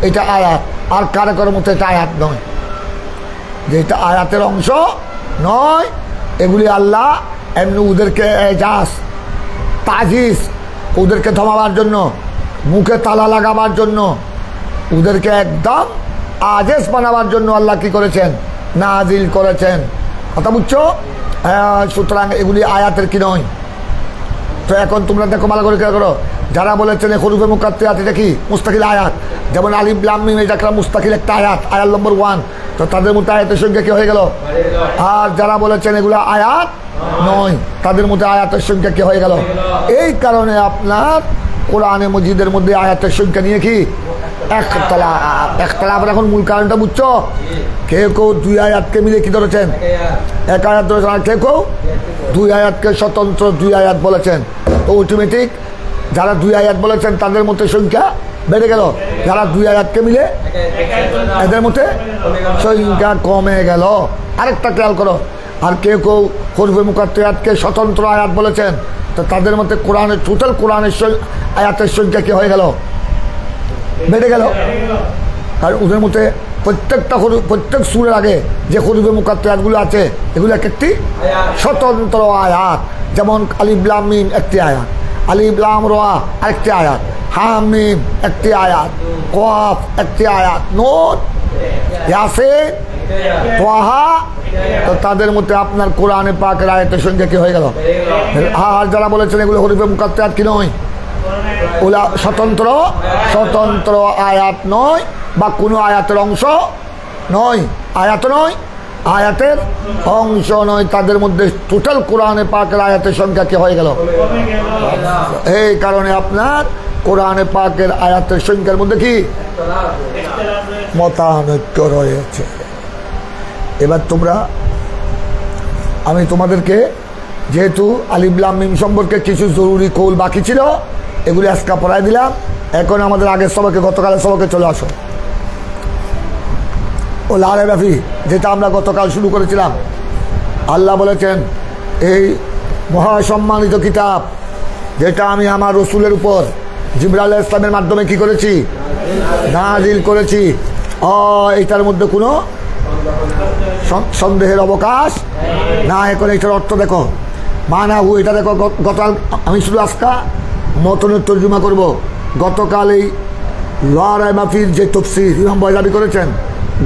এটা আয়াত, আর কারো মতে এটা আয়াত নয়, যে এটা আয়াতের অংশ নয়। এগুলি আল্লাহ এমনি ওদেরকে এজাজ তাজিজ, ওদেরকে থামাবার জন্য, মুখে তালা লাগাবার জন্য, ওদেরকে একদম আজেজ বানাবার জন্য আল্লাহ কি করেছেন? নাজিল করেছেন। কথা বুঝছো? সুতরাং এগুলি আয়াতের কি নয়। তো এখন তোমরা দেখো ভালো করে খেয়াল করো, যারা বলেছেন হরুফে মুকাত্তাত এটা কি মুস্তাকিল আয়াত, যেমন আলিফ লাম মিম এটা একটা মুস্তাকিল একটা আয়াত, আয়াত নম্বর 1, তো তাদের মধ্যে আয়াতের সংখ্যা কি হয়ে গেল? আর যারা বলেছেন এগুলো আয়াত নয়, তাদের মধ্যে আয়াতের সংখ্যা কি হয়ে গেল? এই কারণে আপনার কোরআনে মজিদের মধ্যে আয়াতের সংখ্যা নিয়ে কি একতলাফ। এখন মূল কারণটা বুঝছো? কেউ 2 আয়াতকে মিলে কি ধরেছেন? 1 আয়াত ধরেছেন, আর কেউ 2 আয়াতকে স্বতন্ত্র 2 আয়াত বলেছেন। তো অটোমেটিক যারা 2 আয়াত বলেছেন তাদের মধ্যে সংখ্যা বেড়ে গেল, যারা 2 আয়াতকে মিলে এদের মধ্যে সংখ্যা কমে গেল। আরেকটা খেয়াল করো, আর কেউ হরফে মুকাত্তাতকে স্বতন্ত্র আয়াত বলেছেন, তো তাদের মধ্যে কোরআনের টোটাল কোরআনের আয়াতের সংখ্যা কি হয়ে গেল? বেড়ে গেল। আর ওদের মধ্যে প্রত্যেক সূরার আগে যে হরফে মুকাত্তাতগুলো আছে এগুলো এক একটি স্বতন্ত্র আয়াত। যেমন আলিফ লাম মিম একটি আয়াত, আলিফ লাম রা আরেকটি আয়াত, হাম মিম একটি আয়াত, কফ একটি আয়াত, নুন, ইয়াসিন, তাহা। তো তাদের মধ্যে আপনার কোরআনে পাকের আয়াতের সংখ্যা কি হয়ে গেল? আর যারা বলেছেন এগুলো হরফে মুকাত্তাত কি নয়, ওলা স্বতন্ত্র আয়াত নয়, বা কোনো আয়াতের অংশ নয়, আয়াতের অংশ নয়, তাদের মধ্যে টোটাল কোরআনে পাকের আয়াতের সংখ্যা কি হয়ে গেল? এই কারণে আপনার কোরআনে পাকের আয়াতের সংখ্যার মধ্যে কি মতানৈক্য রয়েছে। এবার আমি তোমাদেরকে যেহেতু আলিফ লাম মিম সম্পর্কে কিছু জরুরি কৌল বাকি ছিল, এগুলি আজকে পড়াই দিলাম। এখন আমাদের আগের সবাইকে গতকালের সবাইকে চলে আসো। ও লারে ব্যাফি যেটা আমরা গতকাল শুরু করেছিলাম, আল্লাহ বলেছেন এই মহাসম্মানিত কিতাব যেটা আমি আমার রসুলের উপর জিবরাইল আলাইহিস সালামের মাধ্যমে কি করেছি? নাজিল করেছি। এটার মধ্যে কোনো সন্দেহের অবকাশ না। এখন এটার অর্থ দেখো, মানাহু, এটা দেখো। গতকাল আমি শুধু আজকা মতনের তর্জমা করব। গতকাল এই লারে মাফির যে তাফসীর ইমাম বাইজাবি করেছেন,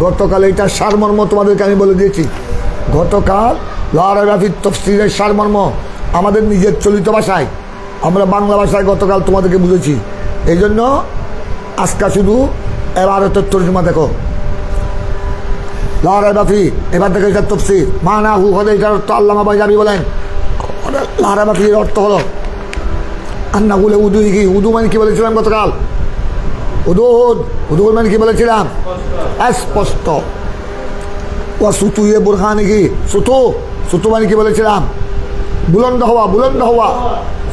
গতকাল এইটার সারমর্ম তোমাদেরকে আমি বলে দিয়েছি। গতকাল লারে মাফির তাফসীরের সারমর্ম আমাদের নিজের চলিত ভাষায়, আমরা বাংলা ভাষায় গতকাল তোমাদেরকে বুঝেছি। এই জন্য আজকা শুধু এবারতের তর্জমা দেখো, লারে মাফি। এবার দেখো এটার তাফসীর মানাহু হলে এটার অর্থ আল্লামা বাইজাবি বলেন লারে মাফির অর্থ হলো আন্নাগুলো উদুইহি। উদু মানে কি বলেছিলাম গতকাল? উদু মানে কি বলেছিলাম? স্পষ্ট। ও সুতু ইয়ে বুরহানি কি সুতু মানে কি বলেছিলাম? বুলন্দ হওয়া।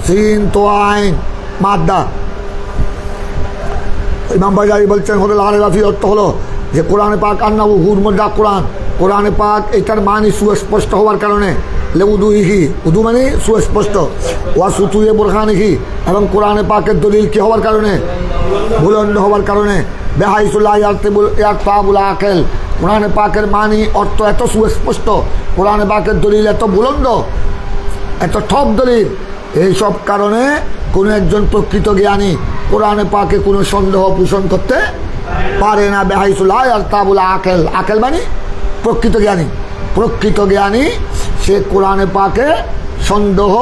সিন তো আইন মাদ্দা। ইমাম বাইজাবি বলছেন হলো লারে মাফির অর্থ হলো যে কোরআনে পাক আন্নাহু হুর মধ্যা কোরআনে পাক এটার মানে সুস্পষ্ট হওয়ার কারণে লেউদুইহি, উদু মানে সুস্পষ্ট, ওয়া সুতুয়ে বুরহানিহি, এবং কোরআনে পাকের দলিল কি হওয়ার কারণে? বুলন্দ হওয়ার কারণে। বেহাইসুল্লাহ ইয়ারতাবুল আকেল, কোরআনে পাকের মানি অর্থ এত সুস্পষ্ট, কোরআনে পাকের দলিল এত বুলন্দ, এত ঠক দলিল। এইসব কারণে কোনো একজন প্রকৃত জ্ঞানী কোরআনে পাকে কোনো সন্দেহ পোষণ করতে পারে না। বেহাইসুল্লাহ ইয়ারতাবুল আকেল, আকেল মানে প্রকৃত জ্ঞানী, সে কোরআনে পাকে সন্দেহ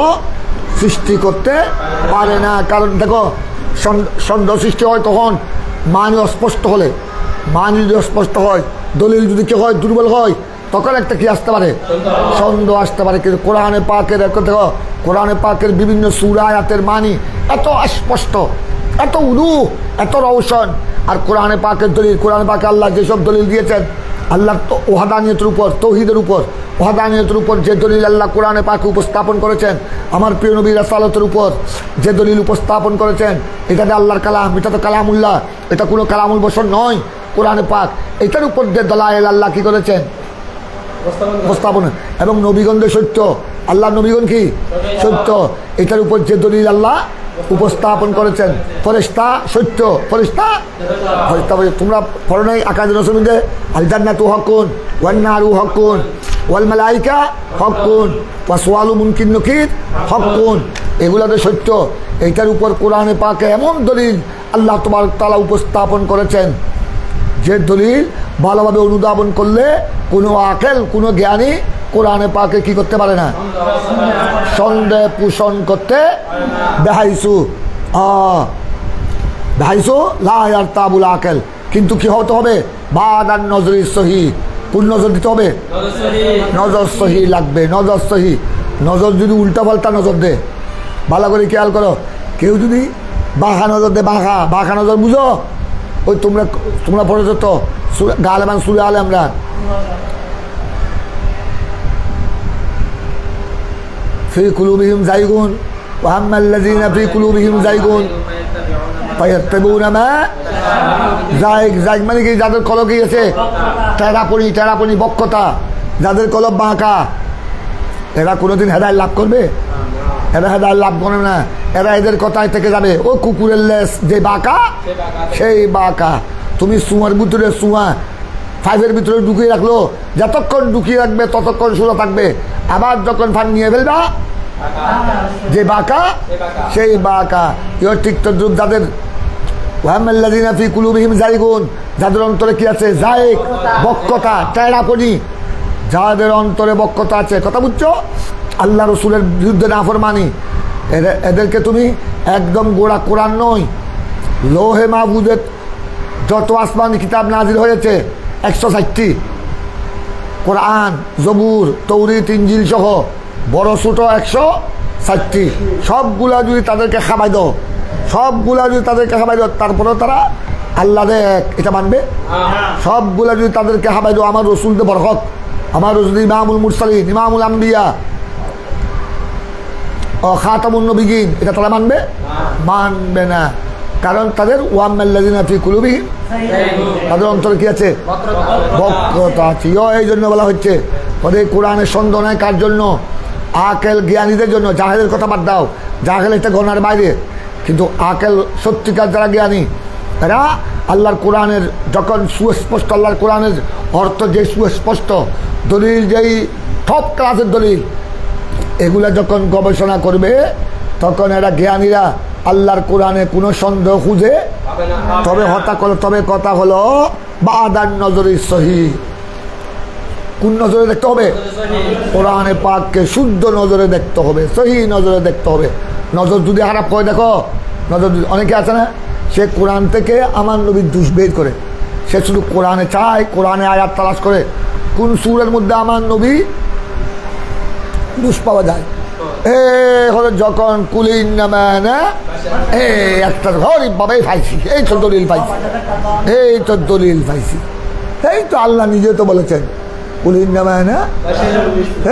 সৃষ্টি করতে পারে না। কারণ দেখো, সন্দেহ সৃষ্টি হয় তখন মানি অস্পষ্ট হলে, মানি যদি অস্পষ্ট হয়, দলিল যদি কেউ হয় দুর্বল হয়, তখন একটা কি আসতে পারে? সন্দেহ আসতে পারে। কিন্তু কোরআনে পাকের দেখো, কোরআনে পাকের বিভিন্ন সূরা আয়াতের মানি এত স্পষ্ট, এত উদু, এত রওশন। আর কোরআনে পাকের দলিল, কোরআনে পাকে আল্লাহ যেসব দলিল দিয়েছেন, আল্লাহ ওয়াহদানিয়তের উপর, তৌহিদের উপর, ওয়াহদানিয়তের উপর যে দলিল আল্লাহ কোরআনে পাকে উপস্থাপন করেছেন, আমার প্রিয় নবী রাসালাতের উপর যে দলিল উপস্থাপন করেছেন, এটাতে আল্লাহর কালাম, এটা তো কালামুল্লাহ, এটা কোনো কালামুল বশর নয়। কোরআনে পাক এটার উপর যে দলায়েল আল্লাহ কি করেছেন? উপস্থাপন। এবং নবীগণদের সত্য, আল্লাহ নবীগণ কি সত্য, এটার উপর যে দলিল আল্লাহ উপস্থাপন করেছেন। ফেরেশতা সত্য, ফেরেশতা তোমরা পড়ো নাই আকাশ রসুলদের আল জান্নাতু হাক্কুন ওয়ান নারু হাক্কুন ওয়াল মালাইকা হাক্কুন ওয়া সুআলু মুনকির নকির হাক্কুন, এগুলো তো সত্য। এইটার উপর কোরআনে পাকে এমন দলিল আল্লাহ তাআলা উপস্থাপন করেছেন যে দলিল ভালোভাবে অনুধাবন করলে কোনো আকেল কোনো জ্ঞানী কোরআনে পাকে কি করতে পারে না, সন্দেহ পোষণ করতে দেখাইছু লায়ার তাবুল আকেল। কিন্তু কি হতে হবে, বাদান নজরি সহি, কোন নজর দিতে হবে, নজর সহি লাগবে, নজর সহি। নজর যদি উল্টা পাল্টা নজর দে, ভালো করে খেয়াল করো, কেউ যদি বাঁকা নজর দে, বাঁকা নজর বুঝো, ওই তোমরা পড়েছ তো গালেবান সুরে আলে আমরা ফি কুলুবিহিম জাইগুন ওয়া আম্মাল্লাযীনা ফি কুলুবিহিম জাইগুন ফায়াত্তাবিউনা মা জাইগ মানে কি, যাদের কলব কি আছে টেরাপনি বক্কতা, যাদের কলব বাঁকা, এরা কোনোদিন হেদায়েত লাভ করবে? এরা হেদায়েত লাভ করবে না, এরা এদের কথায় থেকে যাবে। ও কুকুরের লেস যে বাঁকা সেই বাঁকা। তুমি সুয়ার ভিতরে সুয়া ফাইভের ভিতরে ঢুকিয়ে রাখলো, যতক্ষণ ঢুকিয়ে রাখবে ততক্ষণ সোজা থাকবে, আবার যখন ফান নিয়ে ফেলবা যে বাঁকা সেই বাঁকা। ইহর ঠিক তদ্রুপ যাদের ওয়াহাম্মাল্লাযীনা ফি কুলুবিহিম জাইগুন, যাদের অন্তরে কি আছে, জাইগ বক্কতা টেরাপনি, যাদের অন্তরে বক্কতা আছে, কথা বুঝছো, আল্লাহ রসুলের বিরুদ্ধে নাফরমানি, এদেরকে তুমি একদম গোড়া কোরআন নয়, লোহে মাহফুজের যত আসমানি কিতাব নাজিল হয়েছে 160টি, কোরআন জবুর তৌরিত ইনজিল সহ বড় ছোট 160টি, সবগুলা যদি তাদেরকে খাবাই দাও, তারপরেও তারা আল্লাহ এক এটা মানবে? সবগুলা যদি তাদেরকে খাবাই দাও, আমার রসুলদের বরকত, আমার রসুল ইমামুল মুরসালিন, ইমামুল আম্বিয়া ও খাতামুন নবিয়িন, এটা তারা মানবে না। কারণ তাদের ওয়াম্মাল্লাযীনা ফি কুলুবিহিম, তাদের অন্তরে কি আছে, বক্রতা আছে। এই জন্য বলা হচ্ছে তাদের কোরআনের সন্দেহ নয় কার জন্য, আকেল জ্ঞানীদের জন্য। জাহেলের কথা বাদ দাও, জাহেল এটা গণার বাইরে, কিন্তু আকেল সত্যিকার যারা জ্ঞানী, এরা আল্লাহর কোরআনের যখন সুস্পষ্ট, আল্লাহর কোরআনের অর্থ যে সুস্পষ্ট, দলিল যেই টপ ক্লাসের দলিল, এগুলা যখন গবেষণা করবে তখন এরা জ্ঞানীরা আল্লাহর কোরআনে কোনো সন্দেহ খুঁজে তবে কথা হলো বাদান নজরি সহি, কোন নজরে দেখতে হবে, কোরআনে পাককে শুদ্ধ নজরে দেখতে হবে, সহি নজরে দেখতে হবে। নজর যদি খারাপ করে, দেখো নজর অনেকে আছে না, সে কোরআন থেকে আমার নবীর দুষ বের করে, সে শুধু কোরআনে চায়, কোরআনে আয়াত তালাশ করে কোন সূরের মধ্যে আমার নবী দুষ পাওয়া যায়। হলো যখন কুলিন নামানা একটা গরিব বাবাই পাইছি, এই তো দলিল পাইছি, এই তো আল্লাহ নিজে তো বলেছেন কুলিন নামানা,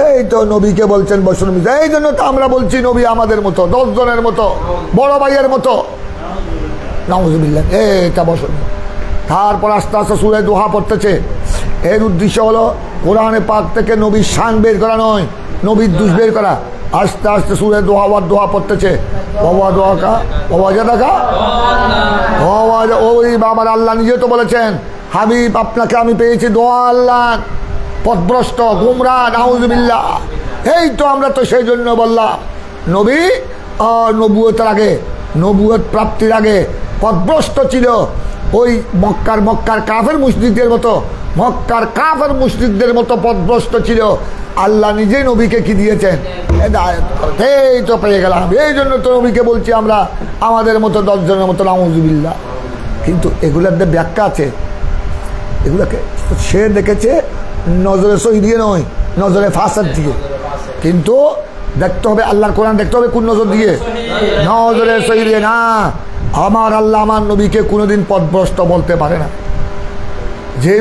এই তো নবীকে বলছেন বসন। এই জন্য তো আমরা বলছি নবী আমাদের মতো, 10 জনের মতো, বড় ভাইয়ের মতো, নাউযুবিল্লাহ, এটা বসন। তারপর আস্তে আস্তে সূরা দোহা পড়তেছে। এর উদ্দেশ্য হলো কোরআনে পাক থেকে নবীর শান বের করা নয়, নবীর দুষ বের করা। আস্তে আস্তে সূরা দোহা পড়তেছে, ওই বাবার আল্লাহ নিজে তো বলেছেন, হাবিব আপনাকে আমি পেয়েছি দোয়া আল্লাহ, পথভ্রষ্ট গুমরা, নাউযুবিল্লাহ। এই তো আমরা তো সেই জন্য বললাম নবী নবুয়তের আগে, নবুয়ত প্রাপ্তির আগে পথভ্রষ্ট ছিল, ওই মক্কার কাফের মুশরিকদের মতো পথভ্রষ্ট ছিল। আল্লাহ নিজেই নবীকে কি দিয়েছেন, এই তো পেয়ে গেলাম। এই জন্য তো নবীকে বলছি আমরা আমাদের মতো 10 জনের মতো, নাউযুবিল্লাহ। কিন্তু এগুলার ব্যাখ্যা আছে, এগুলাকে সে দেখেছে নজরে সহি দিয়ে নয়, নজরে ফাসাদ দিয়ে। কিন্তু দেখতে হবে আল্লাহর কোরআন, দেখতে হবে কোন নজর দিয়ে, নজরে সহি দিয়ে না। আমার আল্লাহ আমার নবীকে কোনোদিন পথভ্রষ্ট বলতে পারে না। যে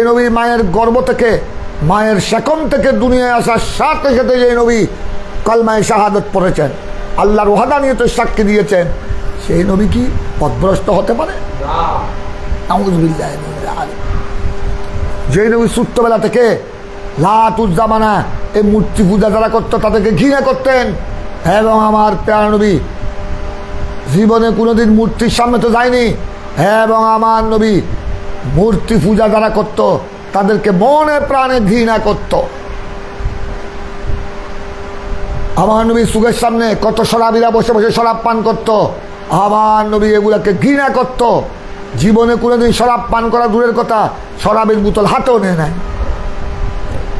নবী মায়ের গর্ভ থেকে, মায়ের শাকম থেকে দুনিয়ায় আসার সাথে সাথে যে নবী কলমায়ে শাহাদত পড়েছেন, আল্লাহর ওয়াহদানিয়তের সাক্ষী দিয়েছেন, সেই নবী কি পথভ্রষ্ট হতে পারে? যে নবী ছোট্টবেলা থেকে লাতুজ্জামানা এই মূর্তি পূজা যারা করতো তাদেরকে ঘৃণা করতেন, এবং আমার প্যারা নবী জীবনে কোনোদিন মূর্তির সামনে তো যায়নি, এবং আমার নবী মূর্তি পূজা যারা করত তাদেরকে মনে প্রাণে ঘৃণা করত। আমার নবী সুখের সামনে কত শরাবীরা বসে বসে শরাব পান করত, আমার নবী এগুলাকে ঘৃণা করত। জীবনে কোনোদিন শরাব পান করা দূরের কথা, শরাবের বোতল হাতেও নেয় নাই।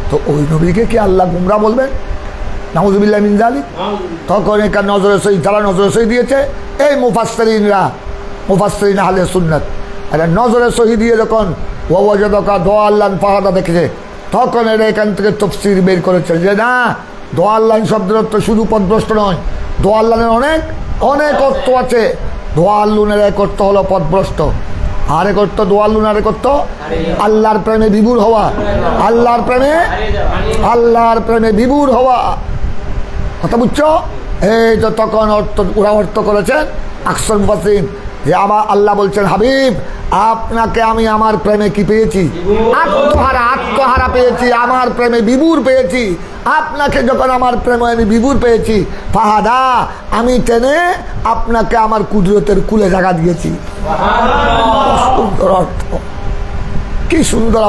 তো ওই নবীকে কি আল্লাহ গুমরা বলবেন? নাউযুবিল্লাহ মিন যালিক। তখন এখানে নজরে সহি, যারা নজরে সহি দিয়েছে এই মুফাসসিরিন আহলে সুন্নাত, এটা নজরে সহি দিয়ে যখন ওয়াজাদাকা দাল্লান ফাহাদা দেখেছে, তখন এরা এখান থেকে তাফসীর বের করেছে যে না, দাল্লান শব্দের অর্থ শুধু পথভ্রষ্ট নয়, দাল্লানের অনেক অনেক অর্থ আছে। দাল্লুনের এক অর্থ হলো পথভ্রষ্ট, আরেক অর্থ দাল্লুন, আরেক অর্থ আল্লাহর প্রেমে বিভোর হওয়া, আল্লাহর প্রেমে বিভোর হওয়া। কথা বুঝছো? এই তো তখন ওরা অর্থ করেছেন আকসার মুফাসসিরিন যে আমার আল্লাহ বলছেন, হাবিব আপনাকে আমি আমার প্রেমে কি পেয়েছি? আত্মহারা পেয়েছি, আমার প্রেমে বিভোর পেয়েছি। আপনাকে যখন আমার প্রেমে আমি বিভোর পেয়েছি, ফাহাদা আমি টেনে আপনাকে আমার কুদরতের কুলে জায়গা দিয়েছি। সুন্দর অর্থ, কি সুন্দর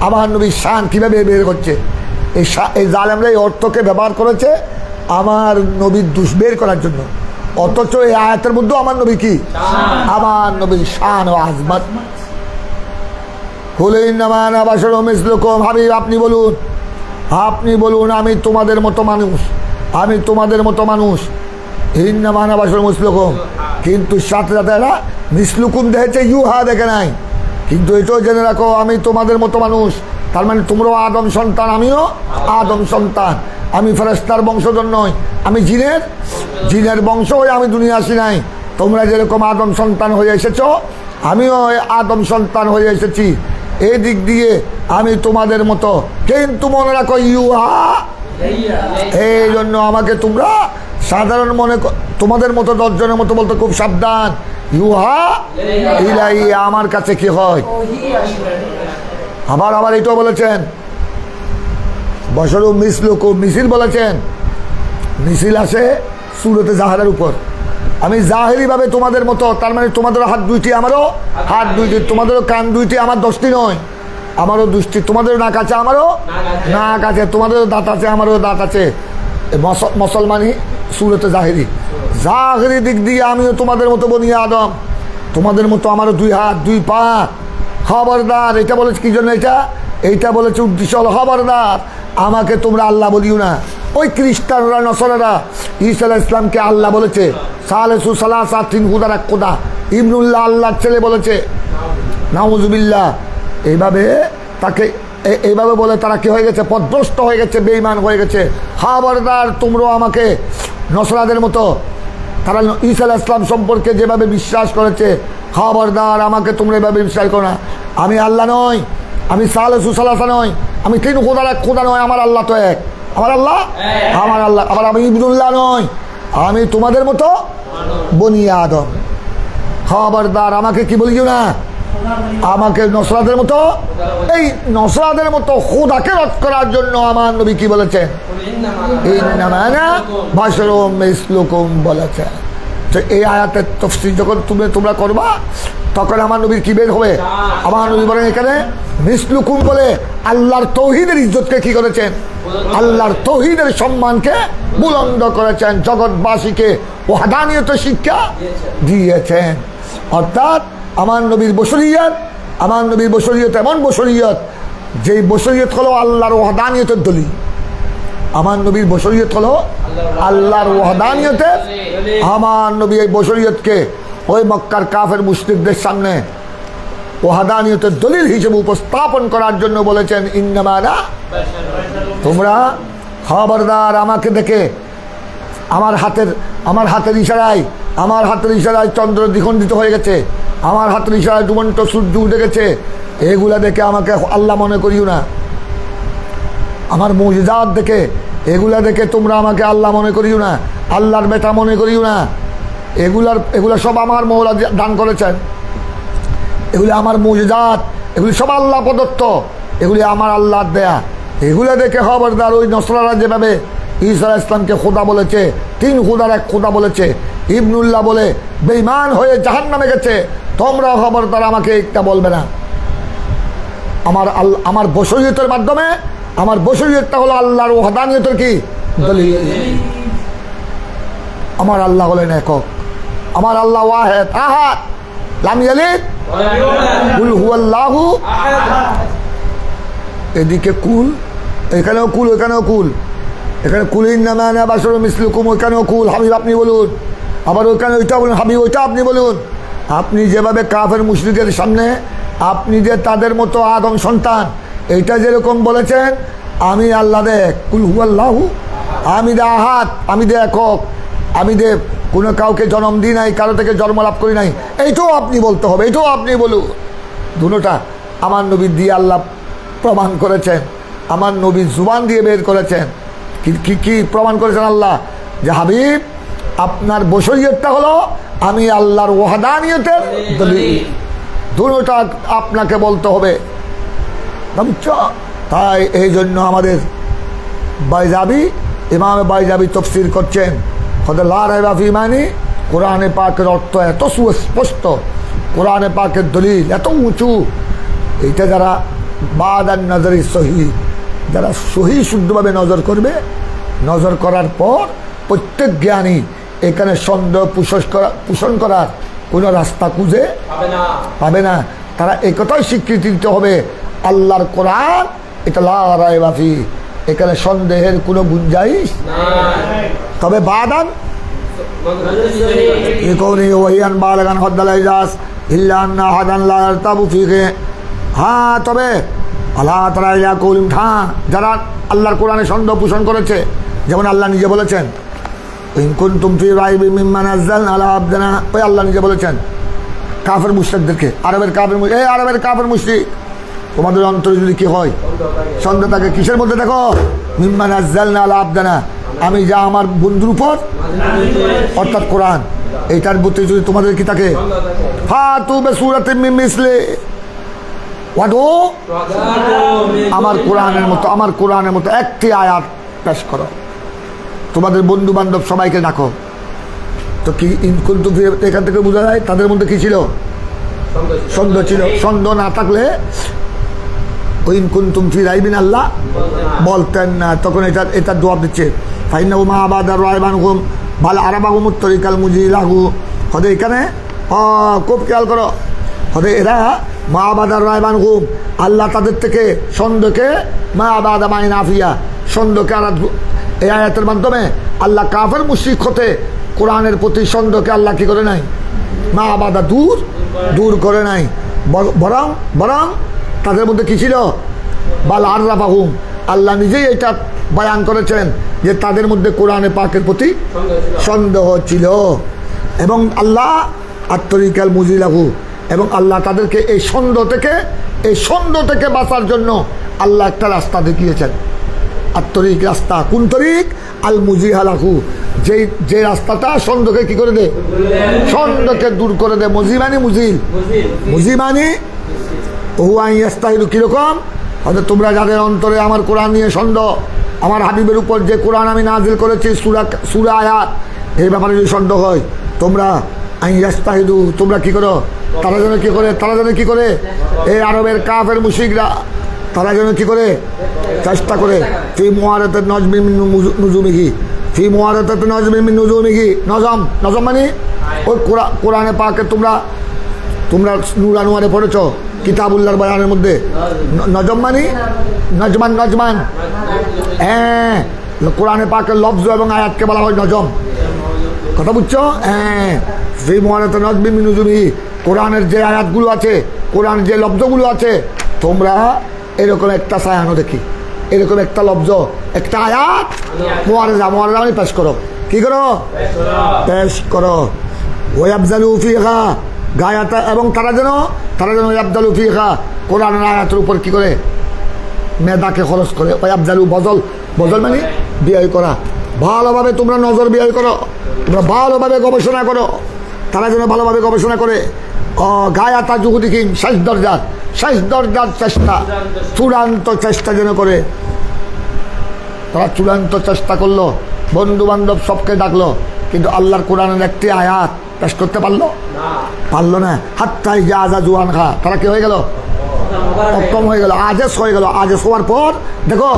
আমার নবীর শান কিভাবে বের হচ্ছে। এই জালেমরা এই অর্থকে ব্যবহার করেছে আমার নবীর দুষ বের করার জন্য, অথচ এই আয়াতের মধ্যে আমার নবী কি? আমার নবীর শান ও আজমত। হাবিব আপনি বলুন আমি তোমাদের মতো মানুষ, কিন্তু সাথে সাথে এরা মিসলুকুম দেখেছে, ইউহা দেখে নাই। কিন্তু এটাও জেনে রাখো আমি তোমাদের মতো মানুষ, তার মানে তোমরাও আদম সন্তান, আমিও আদম সন্তান। আমি ফেরেশতার বংশধর নই, আমি জিনের বংশ হয়ে আমি দুনিয়া আসি নাই। তোমরা যেরকম আদম সন্তান হয়ে এসেছো, আমিও আদম সন্তান হয়ে এসেছি। এই দিক দিয়ে আমি তোমাদের মতো, কিন্তু মনে রাখো ইউহা, এই জন্য আমাকে তোমরা সাধারণ তোমাদের মতো 10 জনের মতো বলতে খুব সাবধান। ইউহা ইলাইহি, আমার কাছে কি হয়। আবার এটাও বলেছেন বশরু মিসলুকুম, মিছিল বলেছেন, মিছিল আসে সূরতে জাহারের উপর। আমি জাহেরি ভাবে তোমাদের মতো, তার মানে তোমাদেরও হাত 2টি আমারও হাত 2টি, তোমাদেরও কান 2টি আমার 10টি নয়, আমারও 2টি, তোমাদেরও নাক আছে আমারও নাক আছে, তোমাদেরও দাঁত আছে আমারও দাঁত আছে। মুসলমানই সূরতে জাহেরি দিক দিয়ে আমিও তোমাদের মতো বনি আদম, তোমাদের মতো আমারও 2 হাত 2 পা। খবরদার, এটা বলেছে কি জন্য? এইটা বলেছে উদ্দেশ্য হলো খবরদার আমাকে তোমরা আল্লাহ বলিও না। ওই খ্রিস্টানরা নসরারা ঈসা আলাইহিস সালামকে আল্লাহ বলেছে, সালেসু সালাসা, 3 খুদার 1 খোদা। ইবনুল্লাহ আল্লাহর ছেলে বলেছে, নাউযুবিল্লাহ। এইভাবে বলে তারা কি হয়ে গেছে? পথভ্রষ্ট হয়ে গেছে, বেঈমান হয়ে গেছে। খবরদার তোমরাও আমাকে নসরাদের মতো, তারা ঈসা আলাইহিস সালাম সম্পর্কে যেভাবে বিশ্বাস করেছে, খবরদার আমাকে তোমরা এভাবে বিশ্বাস করো না। আমি আল্লাহ নই, আমি সালেসু সালাসা নই, আমি 3 খুদার 1 খোদা নয়, আমার আল্লাহ তো এক, আমার আল্লাহ। আবার আমি ইবনুল্লাহ নই, আমি তোমাদের মতো বনি আদম। খবরদার আমাকে কি বলিও না, আমাকে নসরাদের মতো, এই নসরাদের মতো খোদাকে রদ করার জন্য আমার নবী কি বলেছেন? ইন্নামা আনা বাশারুম মিসলুকুম বলেছেন। তো এই আয়াতের তাফসীর যখন তোমরা করবা, তখন আমার নবীর কি বের হবে? আমার নবী বলেন এখানে মিসলুকুম বলে আল্লাহর তৌহিদের ইজ্জতকে কি করেছেন? আল্লাহর তৌহিদের সম্মানকে বুলন্দ করেছেন, জগৎবাসীকে ওয়াহদানিয়তের শিক্ষা দিয়েছেন। অর্থাৎ আমার নবীর বশরিয়ত এমন বশরিয়ত, যেই বশরিয়ত হলো আল্লাহর ওয়াহদানিয়তের দলিল। আমার নবীর বশরিয়ত হলো আল্লাহর ওয়াহদানিয়তের। আমার নবী এই বশরিয়তকে ওই মক্কার কাফের মুশরিকদের সামনে ওয়াহদানিয়তের দলিল হিসেবে উপস্থাপন করার জন্য বলেছেন, ইন্নামা আনা, তোমরা খবরদার আমাকে দেখে আমার হাতের ইশারায় চন্দ্র দ্বিখণ্ডিত হয়ে গেছে, আমার হাতের ইশারায় ডুবন্ত সূর্য উঠে গেছে, এগুলা দেখে আমাকে আল্লাহ মনে করিও না। আমার মুজিজাত দেখে, এগুলা দেখে তোমরা আমাকে আল্লাহ মনে করিও না, আল্লাহর বেটা মনে করিও না। এগুলা সব আমার মওলা দান করেছেন, এগুলি আমার মুজিজাত, এগুলি সব আল্লাহ প্রদত্ত, এগুলি আমার আল্লাহর দেয়া। এগুলা দেখে খবরদার ওই নসরারা যেভাবে ঈসা আলাইহিস সালামকে খোদা বলেছে, 3 খুদার 1 খোদা বলেছে, ইবনুল্লাহ বলে বেঈমান হয়ে জাহান্নামে গেছে, তোমরা খবরদার আমাকে একটা বলবে না। আমার বশরিয়তের মাধ্যমে, আমার বশরিয়তটা হলো আল্লাহর ওয়াহদানিয়তের কি দলিল। আমার আল্লাহ হলেন একক, আমার আল্লাহ ওয়াহেদ আহাদ, লাম ইয়ালিদ কুল হুয়াল্লাহু এদিকে কুল, এখানেও কুল, ওখানেও কুল, এখানে কুল ইন্নামা আনা বাশারুম মিসলুকুম, ওখানেও কুল হাবিব আপনি বলুন, আবার ওখানে ওইটা বলুন হাবিব ওইটা আপনি বলুন। আপনি যেভাবে কাফের মুশরিকের সামনে আপনি যে তাদের মতো আদম সন্তান এইটা যেরকম বলেছেন, আমি আল্লাহ দেখ কুল হুয়াল্লাহু, আমি দে আহাদ, আমি দে একক, আমি দে কোনো কাউকে জন্ম দিই নাই, কারো থেকে জন্ম লাভ করি নাই, এইটাও আপনি বলতে হবে, এইটাও আপনি বলুন। দুটোটা আমার নবী দিয়ে আল্লাহ প্রমাণ করেছেন, আমার নবী জুবান দিয়ে বের করেছেন। কি কি প্রমাণ করেছেন আল্লাহ? যে হাবিব আপনার বশরিয়তটা হলো আমি আল্লাহর ওয়াহদানিয়তের দলিল, দুটোটা আপনাকে বলতে হবে। তাই এই জন্য আমাদের বাইজাবি ইমামে বাইজাবি তফসির করছেন লা রাইবা ফি মানি, কোরআনে পাকের অর্থ এত সুস্পষ্ট, কোরআনে পাকের দলিল এত উঁচু, এইটা যারা বাদান নজরি সহি, যারা সহি শুদ্ধভাবে নজর করবে, নজর করার পর প্রত্যেক জ্ঞানী এখানে সন্দেহ পোষণ করার কোনো রাস্তা খুঁজে পাবে না। তারা একথাই স্বীকৃতি দিতে হবে আল্লাহর কোরআন এটা লা রাইবা ফি, এখানে সন্দেহের কোনো গুঞ্জাইশ। তবে বাদান হ্যাঁ, তবে আল্লাহ তাআলা কৌলিম যারা আল্লাহর কোরআনে সন্দেহ পোষণ করেছে, যেমন আল্লাহ নিজে বলেছেন ইন কুনতুম ফি রাইবিম মিম্মা নাযালনা আলা আবদিনা, ওই আল্লাহ নিজে বলেছেন কাফের মুশরিকদেরকে, আরবের কাফের মুশরিক, তোমাদের অন্তরে যদি কি হয় সন্দেহ থাকে কিসের মধ্যে? দেখো মিম্মা নাযালনা আলা আবদিনা, আমি যা আমার বন্ধুর উপর অর্থাৎ কোরআন, এইটার প্রতি যদি তোমাদের কি থাকে ফাতু বিসূরাতিন মিন মিসলি, আমার কোরআনের মতো একটি আয়াত পেশ করো, তোমাদের বন্ধু বান্ধব সবাইকে ডাকো। তো কি এখান থেকে বোঝা যায় তাদের মধ্যে কি ছিল? সন্দেহ ছিল। সন্দেহ না থাকলে ইন কুনতুম ফি রাইবিন আল্লাহ বলতেন না। তখন এটা জবাব দিচ্ছে ফাইন্নাহু মা আবাদা রাইবানহুম বাল আরাবাহুমুত তরিকাল মুজিলাহু, হদে এখানে খুব খেয়াল করো, হদে এরা মা আবাদার রায়বানহুম আল্লাহ তাদের থেকে সন্দেহকে মা আবাদা মাই নাফিয়া, সন্দেহকে আর এই আয়াতের মাধ্যমে আল্লাহ কাফের মুশরিক হতে কোরআনের প্রতি সন্দেহকে আল্লাহ কি করে নাই? মা আবাদা দূর করে নাই, বরং তাদের মধ্যে কি ছিল? বাল আররাফাহুম, আল্লাহ নিজেই এটা বয়ান করেছেন যে তাদের মধ্যে কোরআনে পাকের প্রতি সন্দেহ ছিল, এবং আল্লাহ আত্তরিকাল মুজিলাহু, এবং আল্লাহ তাদেরকে এই সন্দেহ থেকে বাঁচার জন্য আল্লাহ একটা রাস্তা দেখিয়েছেন, আত্তরিক রাস্তা। কোন তরিক? আল মুজিহালাহু, যে রাস্তাটা সন্দেহকে কি করে দে? সন্দেহকে দূর করে দে। মুজিমানি ওহুয়াইয়াস্তাহিলু, কিরকম? হয়তো তোমরা যাদের অন্তরে আমার কোরআন নিয়ে সন্দেহ, আমার হাবিবের উপর যে কোরআন আমি নাজিল করেছি সূরা আয়াত, এই ব্যাপারে যদি সন্দেহ হয়, তোমরা আইয়াস্তাহিদু, তোমরা কি করো? তারা যেন কি করে এই আরবের কাফের মুশরিকরা তারা যেন কি করে? চেষ্টা করে ফি মুআরাতাত নাজমিন মিন নুজুমিহি, ফি মুআরাতাত নাজমিন মিন নুজুমিহি, নজম মানে ওই কোরআনে পাকে তোমরা নূরানুয়ারে পড়েছো কিতাবুল্লাহর বয়ানের মধ্যে, নজম মানে নজমান, হ্যাঁ, কোরআনে পাকের লফজ এবং আয়াতকে বলা হয় নজম, কথা বুঝছো? হ্যাঁ, ফি মুআরাতাত নাজমিন মিন নুজুমিহি, কোরআনের যে আয়াতগুলো আছে, কোরআনের যে লফজগুলো আছে, তোমরা এরকম একটা সায়ানো দেখি, এরকম একটা লফজ, একটা আয়াত মুআরাজা মানে পেশ করো। কি করো? পেশ করো। ওয়াবজালু ফিহা গায়াতা, এবং তারা যেন ওয়াবজালু ফিহা কোরআনের আয়াতের উপর কি করে? মেধাকে খরচ করে। ওয়াবজালু বজল মানে ব্যয় করা, ভালোভাবে তোমরা নজর ব্যয় করো, তোমরা ভালোভাবে গবেষণা করো, তারা যেন ভালোভাবে গবেষণা করে। গায়াতা জুহুদিহিম, শেষ দরজার চেষ্টা, চূড়ান্ত চেষ্টা যেন করে। তারা চূড়ান্ত চেষ্টা করলো, বন্ধু বান্ধব সবকে ডাকলো, কিন্তু আল্লাহর কোরআনের একটি আয়াত পেশ করতে পারলো না। হাত্তাই জাযা জুয়ান খা, তারা কি হয়ে গেল? অক্ষম হয়ে গেল, আজেস হয়ে গেল। আজেস হওয়ার পর দেখো,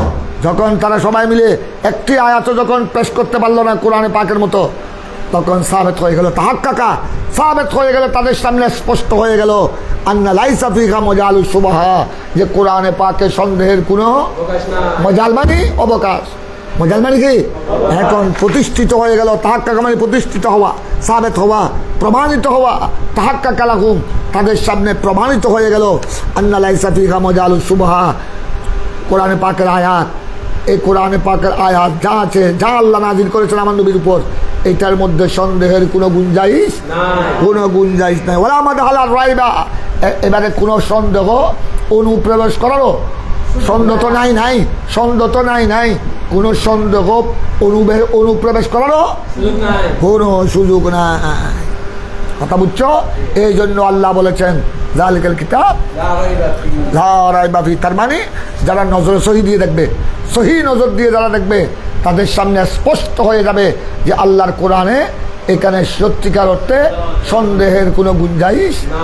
যখন তারা সবাই মিলে একটি আয়াত যখন পেশ করতে পারলো না কোরআনে পাকের মতো, তখন সাবেত হয়ে গেল, তাহাক্কাকা সাবেত হয়ে গেল, তাদের সামনে স্পষ্ট হয়ে গেল আন্না লাইসা ফিহা মাজালুস সুবহা, যে কোরআনে পাকে সন্দেহের কোনো মজাল মানে অবকাশ। মজাল মানে কি? এখন প্রতিষ্ঠিত হয়ে গেল, তাহাক্কাকা মানে প্রতিষ্ঠিত হওয়া, সাবেত হওয়া, প্রমাণিত হওয়া। তাহাক্কাকা লাহুম, তাদের সামনে প্রমাণিত হয়ে গেল আন্না লাইসা ফিহা মাজালুস সুবহা, কোরআনে পাকের আয়াত, এই কোরআনে পাকের আয়াত যা আছে, যা আল্লাহ নাযিল করেছেন আমার নবীর উপর, এটার মধ্যে সন্দেহের কোনো গুঞ্জাইশ নাই। ওলা মাদহালার রাইবা, এবারে কোনো সন্দেহ অনুপ্রবেশ করারও সন্দেহ তো নাই, কোনো সন্দেহ অনুপ্রবেশ করারও কোনো সুযোগ নাই। কথা বুঝছো? এই জন্য আল্লাহ বলেছেন যালিকাল কিতাব লা রাইবা ফিহি, তার মানে যারা নজরে সহি দিয়ে দেখবে, সহি নজর দিয়ে যারা দেখবে, তাদের সামনে স্পষ্ট হয়ে যাবে যে আল্লাহর কোরআনে এখানে সত্যিকার অর্থে সন্দেহের কোনো গুঞ্জাইশ না।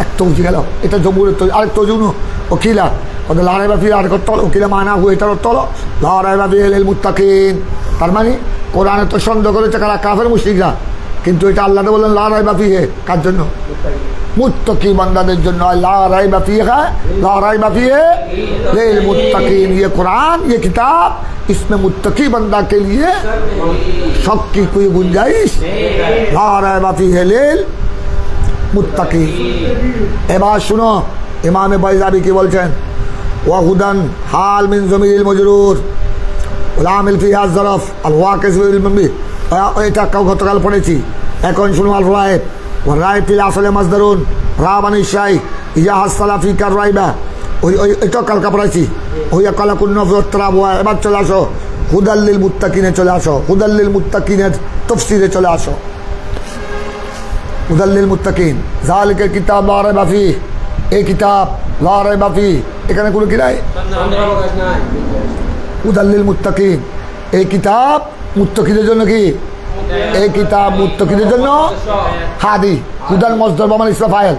এক তো উঠে গেল, এটা জমুরের তো আরেক তজুনু ওকিলা ওদের লারাইবা ফিহি, আর করতে হলো ওকিলা মানা হু, এটার অর্থ হলো লারাইবা ফিহি লিল মুত্তাকিন। তার মানে কোরআনে তো সন্দেহ করেছে কারা? কাফের মুশরিকরা, কিন্তু এটা আল্লাহ বললেন লা রাইবা ফিহি, কার জন্য? मुत्तकी बंदाদের জন্য। ला रैब फीहा, ला रैब फीहि लिल मुत्तकीन, ये कुरान, ये किताब, इसमें मुत्तकी बंदा के लिए शक की कोई गुंजाइश। ला रैब फीहि लिल मुत्तकीन। এবার শুনো ইমামে বাইজাবি কি বলছেন, ওয়া হুদান হাল মিন জমিরিল মজরুর লামিল ফিহা যরফ আল ওয়াকিস বিল মামবি, এটা গতকাল পড়েছি। এখন শুনো আল রাইব ওয়া রাইব ফিল আসলে মাসদারুন রাবানি শাই ইয়া হাসালাফি কার রাইবা, ওই এটা কালকা পড়াইছি। ওয়া কালাকুন নফতরাব। এবার চলে আসো হুদাল লিল মুত্তাকিনে, চলে আসো হুদাল লিল মুত্তাকিনের তাফসীরে চলে আসো। হুদাল লিল মুত্তাকিন, যালিকা কিতাব লা রাইবা ফিহি, এই কিতাব লা রাইবা ফিহি, এখানে কোনো কি নাই, হুদাল লিল মুত্তাকিন, এই কিতাব মুত্তাকিদের জন্য কি? এই কিতাব মুত্তাকিদের জন্য হাদি। হুদাল মসদর বমান ইসলা ফাইল,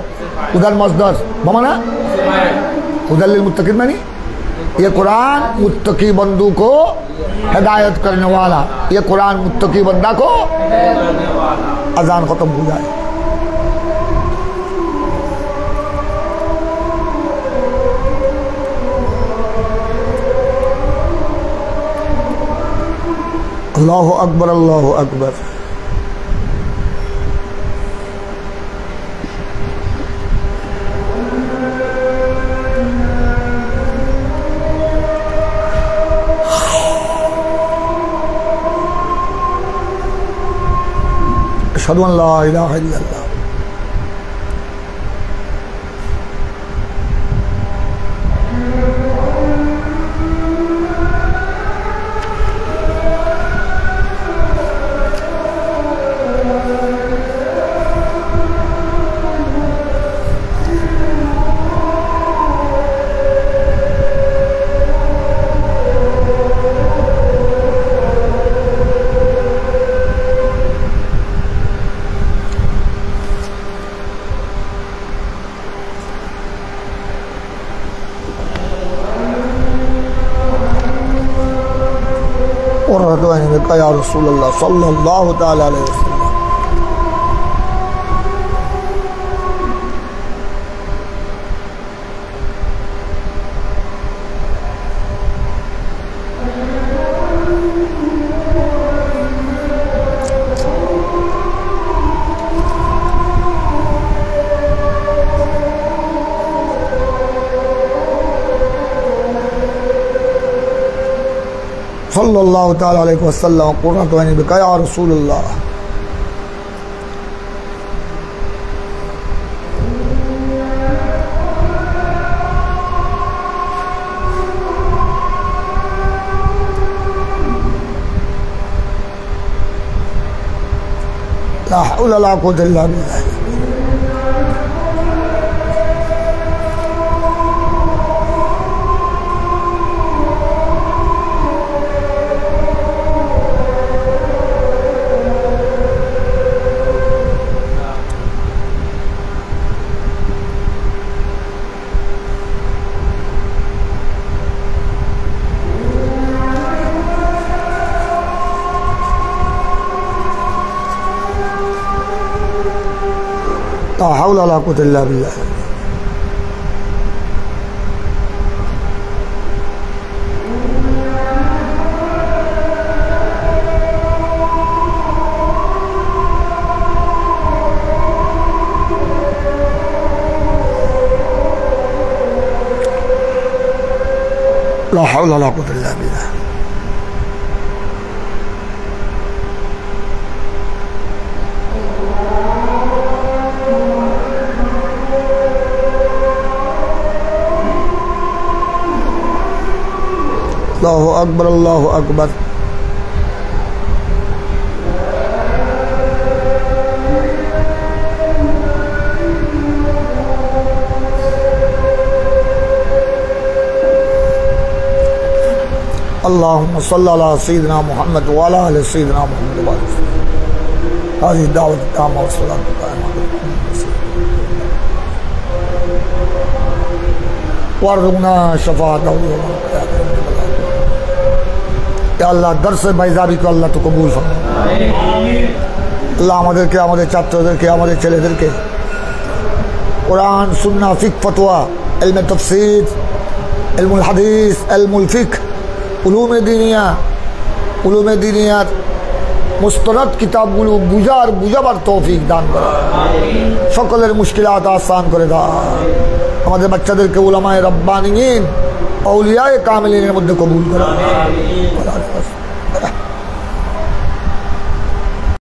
হুদাল মসদর বমানা হুদাল লিল मुत्तकीन मानी ये कुरान मुत्तकी बंदू को हिदायत करने वाला, ये कुरान मुत्तकी बंदा को। अजान खत्म हो जाए। अल्लाहु अकबर, अल्लाहु अकबर। अशहदु अन ला इलाहा इल्लल्लाह। या रसूलल्लाह सल्लल्लाहु ताला अलैहि वसल्लम। सल्लल्लाहु ताला अलैहि वसल्लम कुर्रतु ऐनी बिका या रसूलल्लाह। ला हौला ला कुव्वता इल्ला बिल्लाह। লা হাওলা ওয়ালা কুওয়াতা ইল্লা বিল্লাহ। لا حول ولا قوة إلا بالله. الله أكبر الله أكبر. اللهم صل على سيدنا محمد وعلى آل سيدنا محمد وبارك وسلم. هذه الدعوة التامة والصلاة القائمة وارزقنا شفاعته يوم القيامة. या अल्लाह दर्स बैजाबी को अल्लाह तो कबूल फरमा। अल्लाह আমাদেরকে আমাদের ছাত্রদেরকে আমাদের ছেলেদেরকে কোরআন সুন্নাহ ফিকহ ফতোয়া ইলমে তাফসীর ইলমুল হাদিস ইলমুল ফিকহ উলুমে দিনিয়ার মুস্তনাদ কিতাবগুলো বুঝাবার তৌফিক দান করো। সকলের মুশকিলাত আসান করে দাও। আমাদের বাচ্চাদেরকে উলামায়ে রব্বানিয়িন আউলিয়ায়ে কামিলিনের মধ্যে কবুল করো।